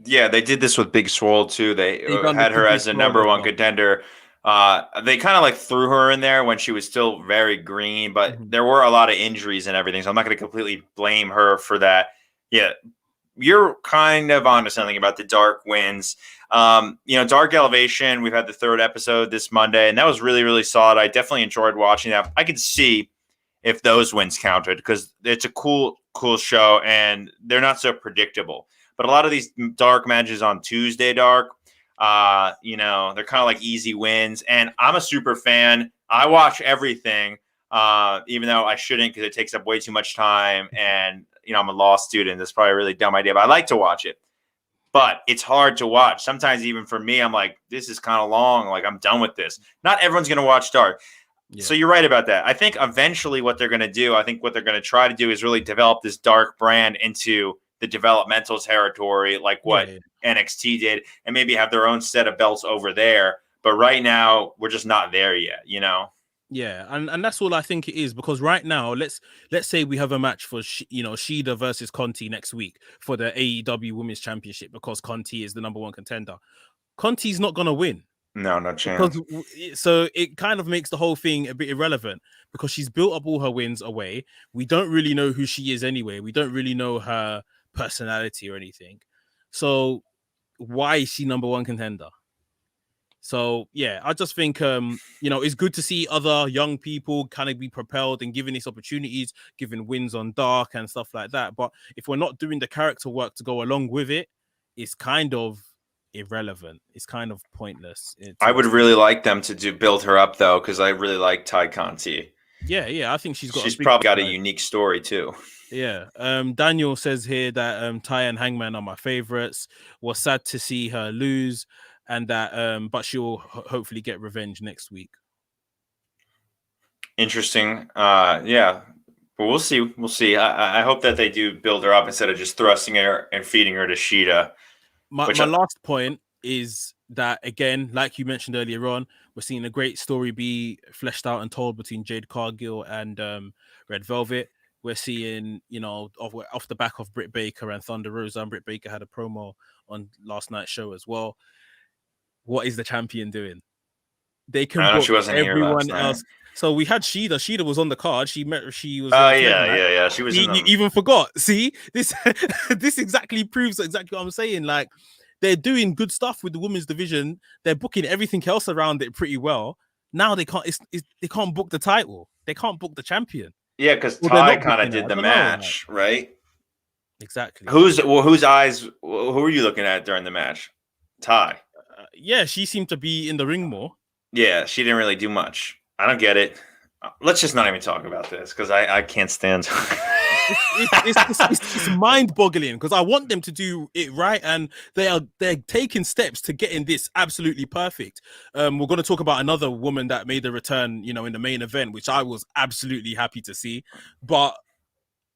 Yeah, they did this with Big Swole too. They had her as the number one contender. They kind of like threw her in there when she was still very green, but there were a lot of injuries and everything, so I'm not going to completely blame her for that. Yeah, you're kind of onto something about the Dark wins. Dark Elevation, we've had the 3rd episode this Monday, and that was really, really solid. I definitely enjoyed watching that. I could see if those wins counted, because it's a cool show, and they're not so predictable. But a lot of these Dark matches on Tuesday Dark, they're kind of like easy wins. And I'm a super fan. I watch everything, even though I shouldn't, because it takes up way too much time. And, I'm a law student. That's probably a really dumb idea, but I like to watch it. But it's hard to watch. Sometimes even for me, I'm like, this is kind of long. Like, I'm done with this. Not everyone's going to watch Dark. Yeah. So you're right about that. I think eventually what they're going to do, try to do is really develop this Dark brand into the developmental territory, like what NXT did, and maybe have their own set of belts over there. But right now, we're just not there yet, you know? Yeah, and that's all I think it is, because right now, let's say we have a match for Shida versus Conti next week for the AEW Women's Championship, because Conti is the number one contender. Conti's not gonna win. No chance. So it kind of makes the whole thing a bit irrelevant, because she's built up all her wins away. We don't really know who she is anyway. We don't really know her personality or anything. So why is she number one contender? So yeah, I just think it's good to see other young people kind of be propelled and given these opportunities, given wins on Dark and stuff like that. But if we're not doing the character work to go along with it, it's kind of irrelevant. It's kind of pointless. I would really like them to build her up though, because I really like Ty Conti. Yeah, I think she's probably got a unique story too. Yeah. Daniel says here that Ty and Hangman are my favorites. Was sad to see her lose, and that but she'll hopefully get revenge next week. Interesting. Yeah. But we'll see. I hope that they do build her up instead of just thrusting her and feeding her to Shida. My last point is that, again, like you mentioned earlier on, we're seeing a great story be fleshed out and told between Jade Cargill and Red Velvet. We're seeing, off the back of Britt Baker and Thunder Rosa, and Britt Baker had a promo on last night's show as well. What is the champion doing? They can book she wasn't everyone else. So we had Shida. Shida was on the card. She was. Yeah. She was. You even forgot. See, this exactly proves exactly what I'm saying. Like, they're doing good stuff with the women's division. They're booking everything else around it pretty well. Now they can't. They can't book the title. They can't book the champion. Yeah, because Ty kind of did the match, right? Exactly. Whose eyes? Who were you looking at during the match? Ty. Yeah, she seemed to be in the ring more. Yeah, she didn't really do much. I don't get it. Let's just not even talk about this, because I can't stand. It's mind-boggling, because I want them to do it right, and they're taking steps to getting this absolutely perfect. We're going to talk about another woman that made a return, in the main event, which I was absolutely happy to see. But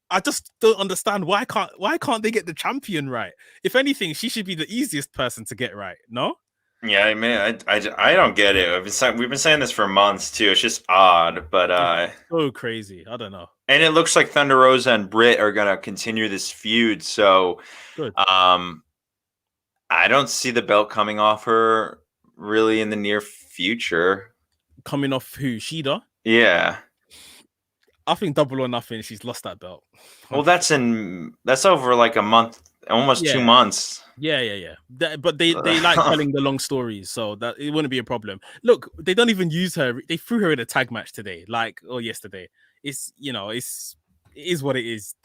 I just don't understand why can't they get the champion right? If anything, she should be the easiest person to get right. No. Yeah, I mean, I don't get it. We've been saying this for months too. It's just odd, but it's so crazy. I don't know. And it looks like Thunder Rosa and Britt are gonna continue this feud. So, good. I don't see the belt coming off her really in the near future. Coming off who? Shida? Yeah. I think Double or Nothing, she's lost that belt. Well, that's over like a month, almost 2 months. Yeah. But they like telling the long stories, so that it wouldn't be a problem. Look, they don't even use her. They threw her in a tag match today, or yesterday. It is what it is.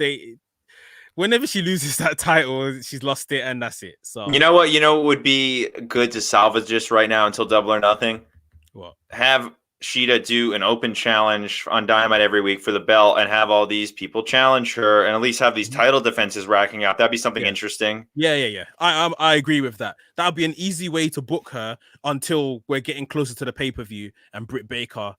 Whenever she loses that title, she's lost it, and that's it. So you know what? What would be good to salvage this right now until Double or Nothing? What? Have Shida do an open challenge on Dynamite every week for the belt, and have all these people challenge her, and at least have these title defenses racking up. That'd be something interesting. Yeah. I agree with that. That'd be an easy way to book her until we're getting closer to the pay-per-view, and Britt Baker,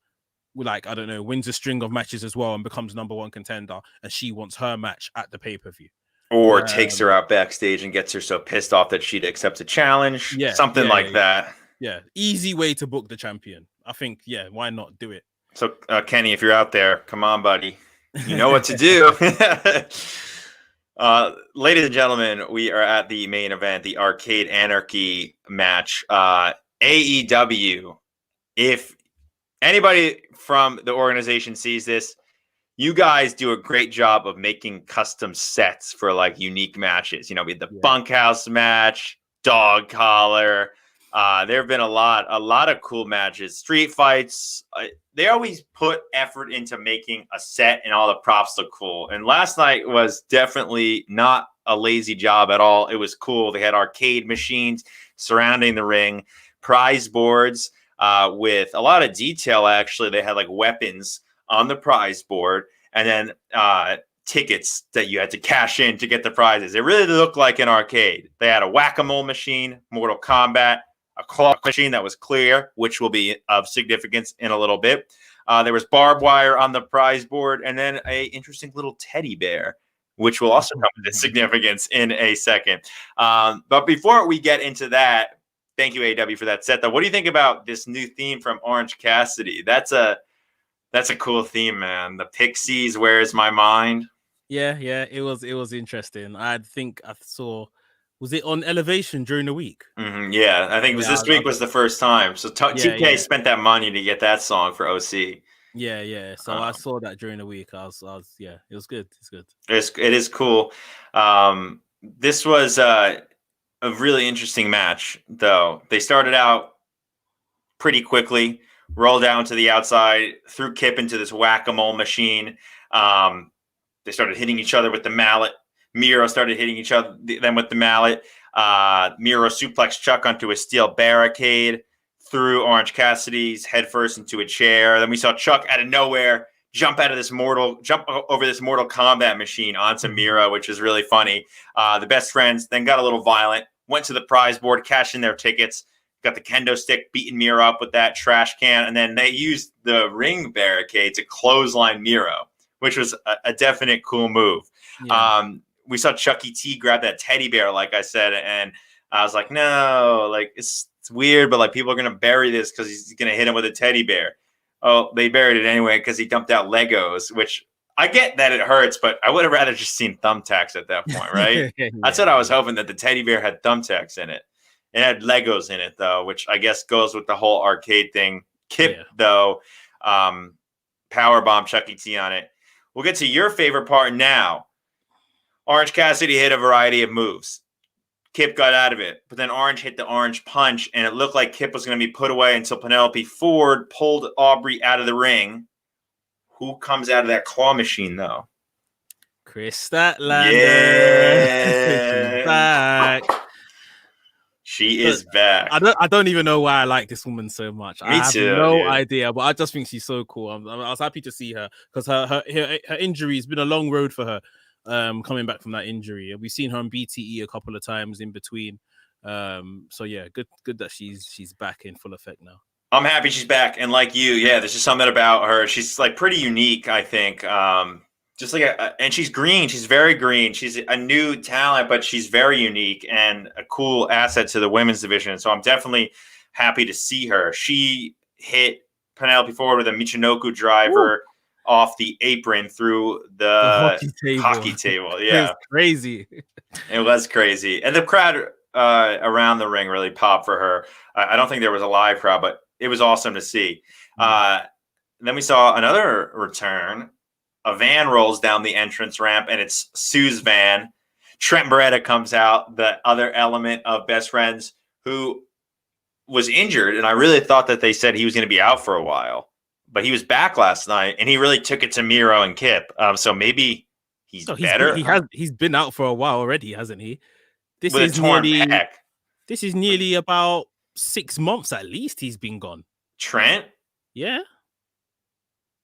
wins a string of matches as well and becomes number one contender, and she wants her match at the pay-per-view. Or takes her out backstage and gets her so pissed off that she'd accept a challenge. Yeah, something like that. Yeah, easy way to book the champion. I think, why not do it? So, Kenny, if you're out there, come on, buddy. You know what to do. Ladies and gentlemen, we are at the main event, the Arcade Anarchy match. AEW. If anybody from the organization sees this, you guys do a great job of making custom sets for unique matches. We had the bunkhouse match, dog collar. There have been a lot of cool matches, street fights. They always put effort into making a set, and all the props look cool. And last night was definitely not a lazy job at all. It was cool. They had arcade machines surrounding the ring, prize boards with a lot of detail. Actually, they had weapons on the prize board, and then tickets that you had to cash in to get the prizes. It really looked like an arcade. They had a whack-a-mole machine, Mortal Kombat, a claw machine that was clear, which will be of significance in a little bit. There was barbed wire on the prize board, and then a interesting little teddy bear, which will also come into significance in a second. But before we get into that, Thank you, AEW, for that set, though. What do you think about this new theme from Orange Cassidy? That's a cool theme, man. The Pixies, Where's My Mind? Yeah, it was interesting. I think I saw, was it on Elevation during the week? Yeah, I think it was this week was the first time. So TK spent that money to get that song for OC. Yeah. So I saw that during the week. I was it was good. It's good. It is cool. This was a really interesting match, though. They started out pretty quickly, rolled down to the outside, threw Kip into this whack-a-mole machine. They started hitting each other with the mallet. Miro started hitting each other then with the mallet. Miro suplexed Chuck onto a steel barricade, threw Orange Cassidy's head first into a chair. Then we saw Chuck out of nowhere jump over this Mortal Kombat machine onto Miro, which is really funny. The best friends then got a little violent, went to the prize board, cashed in their tickets, got the kendo stick, beating Miro up with that trash can, and then they used the ring barricade to clothesline Miro, which was a definite cool move. Yeah. We saw Chucky T grab that teddy bear, like I said, and I was like, no, like it's weird, but like people are gonna bury this because he's gonna hit him with a teddy bear. Oh, they buried it anyway because he dumped out Legos, which I get that it hurts, but I would have rather just seen thumbtacks at that point, right? That's what I was hoping, that the teddy bear had thumbtacks in it. It had Legos in it, though, which I guess goes with the whole arcade thing. Kip, though, powerbomb Chucky T on it. We'll get to your favorite part now. Orange Cassidy hit a variety of moves. Kip got out of it, but then Orange hit the orange punch, and it looked like Kip was going to be put away until Penelope Ford pulled Aubrey out of the ring. Who comes out of that claw machine, though? Chris Statlander. Yeah. She's back. She is back. I don't even know why I like this woman so much. Me too. I have no idea, but I just think she's so cool. I was happy to see her because her injury has been a long road for her. Coming back from that injury, we've seen her on BTE a couple of times in between. So yeah, good that she's back in full effect now. I'm happy she's back, and like you, yeah, there's just something about her. She's like pretty unique, I think. Just like and she's green. She's very green. She's a new talent, but she's very unique and a cool asset to the women's division. So I'm definitely happy to see her. She hit Penelope Ford with a Michinoku driver off the apron through the hockey table. Yeah, it was crazy. It was crazy, and the crowd around the ring really popped for her. I don't think there was a live crowd, but it was awesome to see. Then we saw another return. A van rolls down the entrance ramp, and it's Sue's van. Trent Beretta comes out, the other element of Best Friends, who was injured, and I really thought that they said he was going to be out for a while. But he was back last night, and he really took it to Miro and Kip. So maybe he's better. He's been out for a while already, hasn't he? With a torn pec. This is nearly about 6 months at least he's been gone. Trent? Yeah.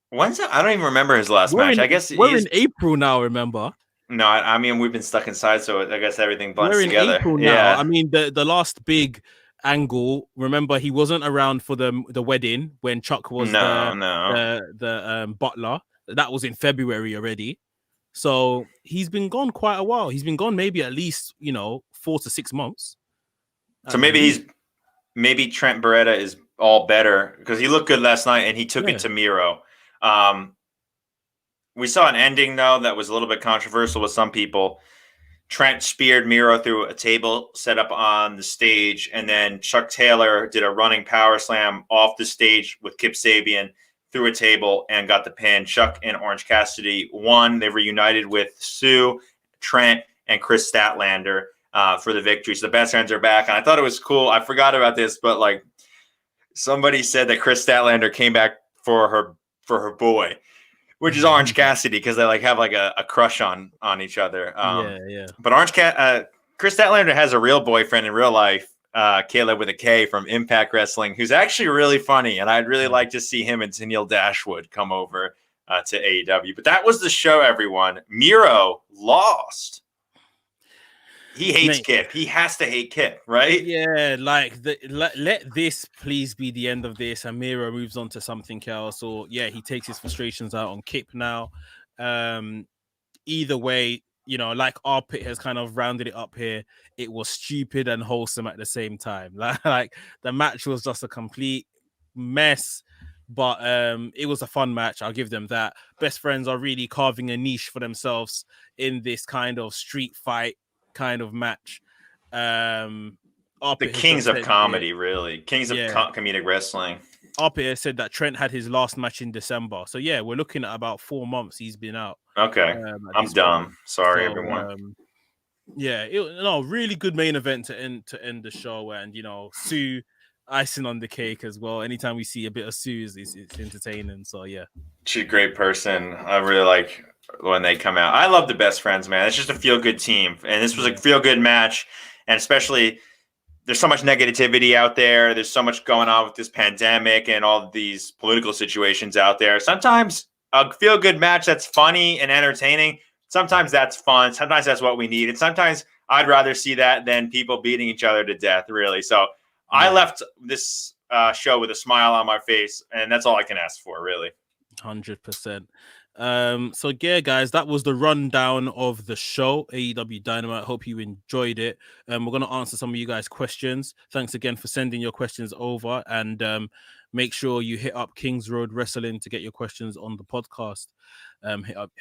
When's that? I don't even remember his last match. I guess we're in April now, remember? No, I mean, we've been stuck inside, so I guess everything blends together. We're in April now. Yeah. I mean, the last big angle, remember, he wasn't around for the wedding when Chuck was the butler. That was in February already. So he's been gone quite a while. He's been gone maybe at least, 4 to 6 months. So maybe Trent Beretta is all better because he looked good last night and he took it to Miro. We saw an ending, though, that was a little bit controversial with some people. Trent speared Miro through a table set up on the stage, and then Chuck Taylor did a running power slam off the stage with Kip Sabian through a table and got the pin. Chuck and Orange Cassidy won. They were united with Sue, Trent, and Chris Statlander for the victory. So the Best Friends are back, and I thought it was cool. I forgot about this, but like somebody said that Chris Statlander came back for her boy, which is Orange Cassidy, because they have a crush on each other. But Chris Statlander has a real boyfriend in real life, Caleb with a K from Impact Wrestling, who's actually really funny, and I'd really like to see him and Tennille Dashwood come over to AEW. But that was the show, everyone. Miro lost. He hates Kip. He has to hate Kip, right? Yeah, let this please be the end of this, and Miro moves on to something else. Or he takes his frustrations out on Kip now. Either way, you know, like Arpit has kind of rounded it up here, it was stupid and wholesome at the same time. Like the match was just a complete mess, but it was a fun match. I'll give them that. Best Friends are really carving a niche for themselves in this kind of street fight kind of match. The kings of comedy, really. Kings of comedic wrestling. Arpit said that Trent had his last match in December. So yeah, we're looking at about 4 months he's been out. Okay. I'm dumb. Sorry, everyone. Yeah, really good main event to end the show, and you know, Sue icing on the cake as well. Anytime we see a bit of Sue, it's entertaining. So yeah, she's a great person. I really like when they come out. I love the Best Friends, man. It's just a feel good team, and this was a feel good match, and especially there's so much negativity out there. There's so much going on with this pandemic and all these political situations out there. Sometimes a feel good match that's funny and entertaining. Sometimes that's fun. Sometimes that's what we need. And sometimes I'd rather see that than people beating each other to death, really. So I left this show with a smile on my face, and that's all I can ask for, really. 100%. So yeah, guys, that was the rundown of the show, AEW Dynamite. Hope you enjoyed it. We're going to answer some of you guys' questions. Thanks again for sending your questions over, and make sure you hit up Kings Road Wrestling to get your questions on the podcast.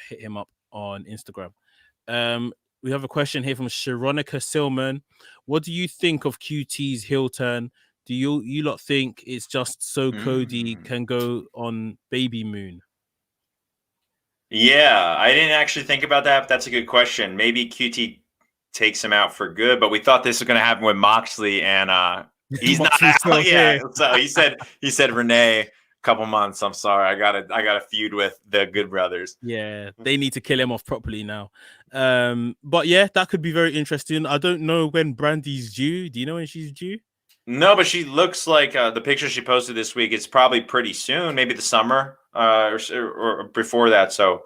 Hit him up on Instagram. We have a question here from Sharonica Silman. What do you think of QT's heel turn? Do you lot think it's just so Cody can go on Baby Moon? Yeah, I didn't actually think about that, but that's a good question. Maybe QT takes him out for good, but we thought this was going to happen with Moxley, and he's not out yet. So he said Renee a couple months. I'm sorry, I got a feud with the Good Brothers. Yeah, they need to kill him off properly now. But yeah, that could be very interesting. I don't know when Brandy's due. Do you know when she's due? No, but she looks like the picture she posted this week. It's probably pretty soon, maybe the summer or before that. So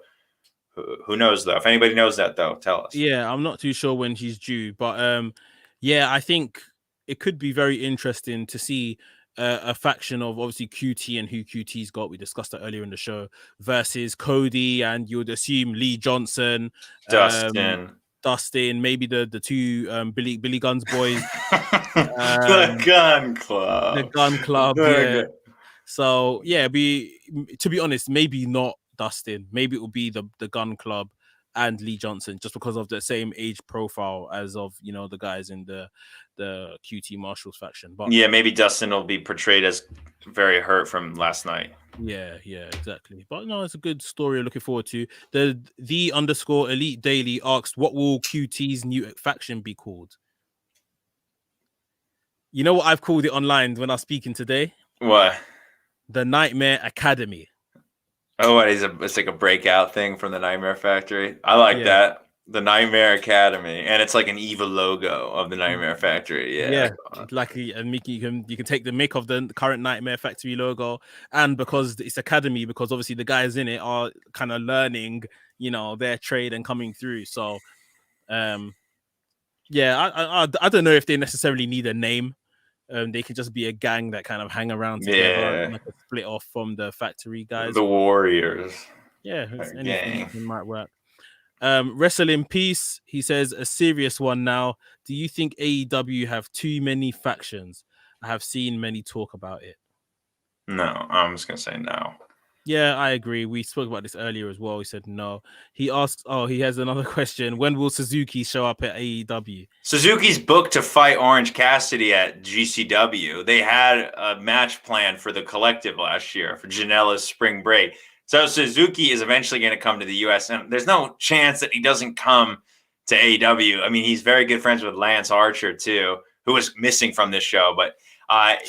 who knows though? If anybody knows that though, tell us. Yeah, I'm not too sure when she's due, but yeah, I think it could be very interesting to see a faction of obviously QT and who QT's got. We discussed that earlier in the show versus Cody, and you would assume Lee Johnson, Dustin, maybe the two Billy Gunn's boys. The Gun Club. The Gun Club, yeah. So yeah, to be honest, maybe not Dustin. Maybe it will be the Gun Club and Lee Johnson, just because of the same age profile as of, you know, the guys in the QT Marshals faction. But yeah, maybe Dustin will be portrayed as very hurt from last night. Yeah, exactly. But no, it's a good story. Looking forward to the _Elite Daily asks, what will QT's new faction be called? You know what I've called it online when I was speaking today? What? The Nightmare Academy. Oh, it's like a breakout thing from the Nightmare Factory. I like that. The Nightmare Academy, and it's like an evil logo of the Nightmare Factory. Yeah. Like, and you can take the mick of the current Nightmare Factory logo, and because it's Academy, because obviously the guys in it are kind of learning, you know, their trade and coming through. So, yeah, I don't know if they necessarily need a name. They could just be a gang that kind of hang around together, like a split off from the factory guys. The Warriors. Yeah, anything might work. Wrestle in Peace, he says, a serious one now. Do you think AEW have too many factions? I have seen many talk about it. No, I'm just gonna say no. Yeah, I agree. We spoke about this earlier as well. He said no. He asks, he has another question. When will Suzuki show up at AEW? Suzuki's booked to fight Orange Cassidy at GCW. They had a match planned for the Collective last year for Janela's spring break. So Suzuki is eventually going to come to the U.S., and there's no chance that he doesn't come to AEW. I mean, he's very good friends with Lance Archer, too, who was missing from this show. But,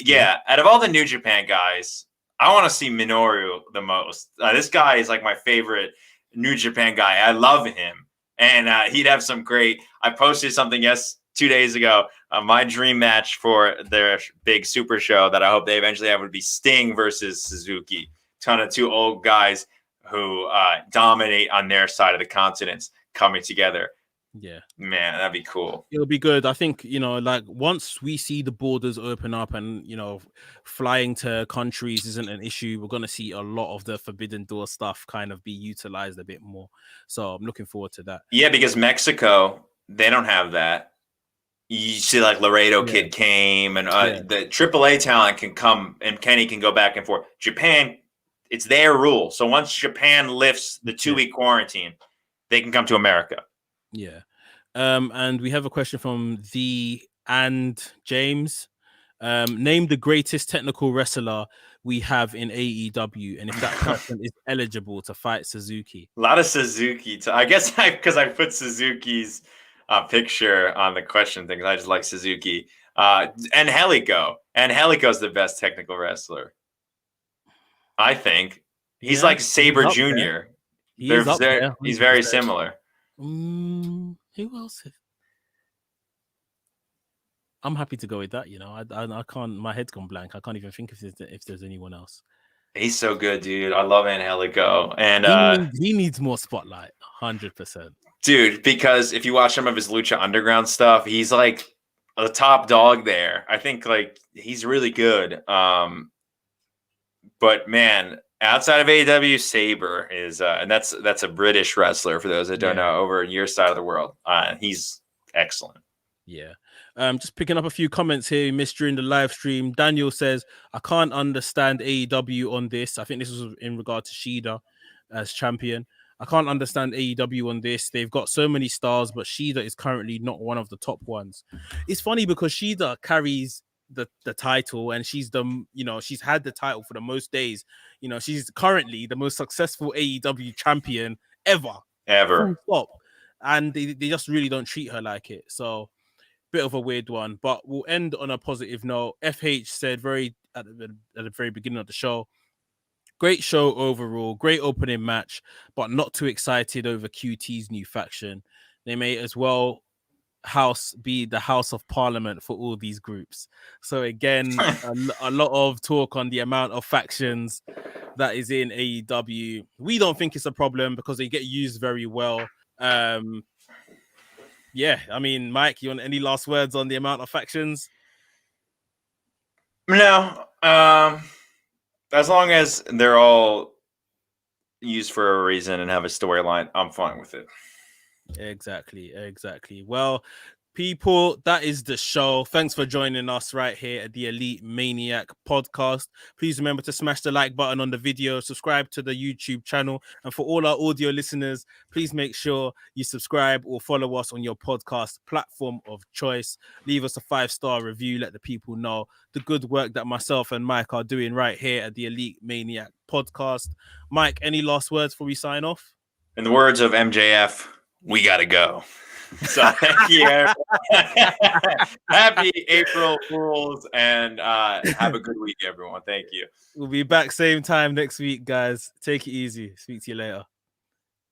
yeah, out of all the New Japan guys, I want to see Minoru the most. This guy is like my favorite New Japan guy. I love him. And he'd have some great – I posted something 2 days ago. My dream match for their big super show that I hope they eventually have would be Sting versus Suzuki. Ton of two old guys who dominate on their side of the continents coming together. Yeah. Man, that'd be cool. It'll be good. I think, like once we see the borders open up and, flying to countries isn't an issue, we're going to see a lot of the Forbidden Door stuff kind of be utilized a bit more. So I'm looking forward to that. Yeah, because Mexico, they don't have that. You see, like Laredo Kid came, and the AAA talent can come, and Kenny can go back and forth. Japan, it's their rule. So once Japan lifts the 2-week quarantine, they can come to America. Yeah. And we have a question from James. Name the greatest technical wrestler we have in AEW, and if that person is eligible to fight Suzuki. A lot of Suzuki. I guess because I put Suzuki's picture on the question thing. I just like Suzuki. Angelico. Angelico's the best technical wrestler. I think. He's like Sabre Jr. He's very similar. Who else? I'm happy to go with that. I can't. My head's gone blank. I can't even think if there's anyone else. He's so good, dude. I love Angelico, and he needs more spotlight. 100%, dude. Because if you watch some of his Lucha Underground stuff, he's like the top dog there. I think like he's really good. But man, outside of AEW, Sabre is, and that's a British wrestler for those that don't know, over in your side of the world. He's excellent. Yeah. Just picking up a few comments here we missed during the live stream. Daniel says, I can't understand AEW on this. I think this was in regard to Shida as champion. I can't understand AEW on this. They've got so many stars, but Shida is currently not one of the top ones. It's funny because Shida carries the title, and she's she's had the title for the most days. She's currently the most successful AEW champion ever. Stop. And they just really don't treat her like it. So bit of a weird one, but we'll end on a positive note. FH said at the very beginning of the show, great show overall, great opening match, but not too excited over QT's new faction. They may as well be the House of Parliament for all these groups. So again, a lot of talk on the amount of factions that is in AEW. We don't think it's a problem because they get used very well. Yeah, I mean, Mike, you want any last words on the amount of factions? No. As long as they're all used for a reason and have a storyline, I'm fine with it. Exactly. Well, people, that is the show. Thanks for joining us right here at the Elite Maniac podcast. Please remember to smash the like button on the video, subscribe to the YouTube channel, and for all our audio listeners, please make sure you subscribe or follow us on your podcast platform of choice. Leave us a 5-star review. Let the people know the good work that myself and Mike are doing right here at the Elite Maniac podcast. Mike, any last words before we sign off? In the words of MJF, we gotta go. So thank you. Happy April Fools, and have a good week, everyone. Thank you. We'll be back same time next week, guys. Take it easy. Speak to you later.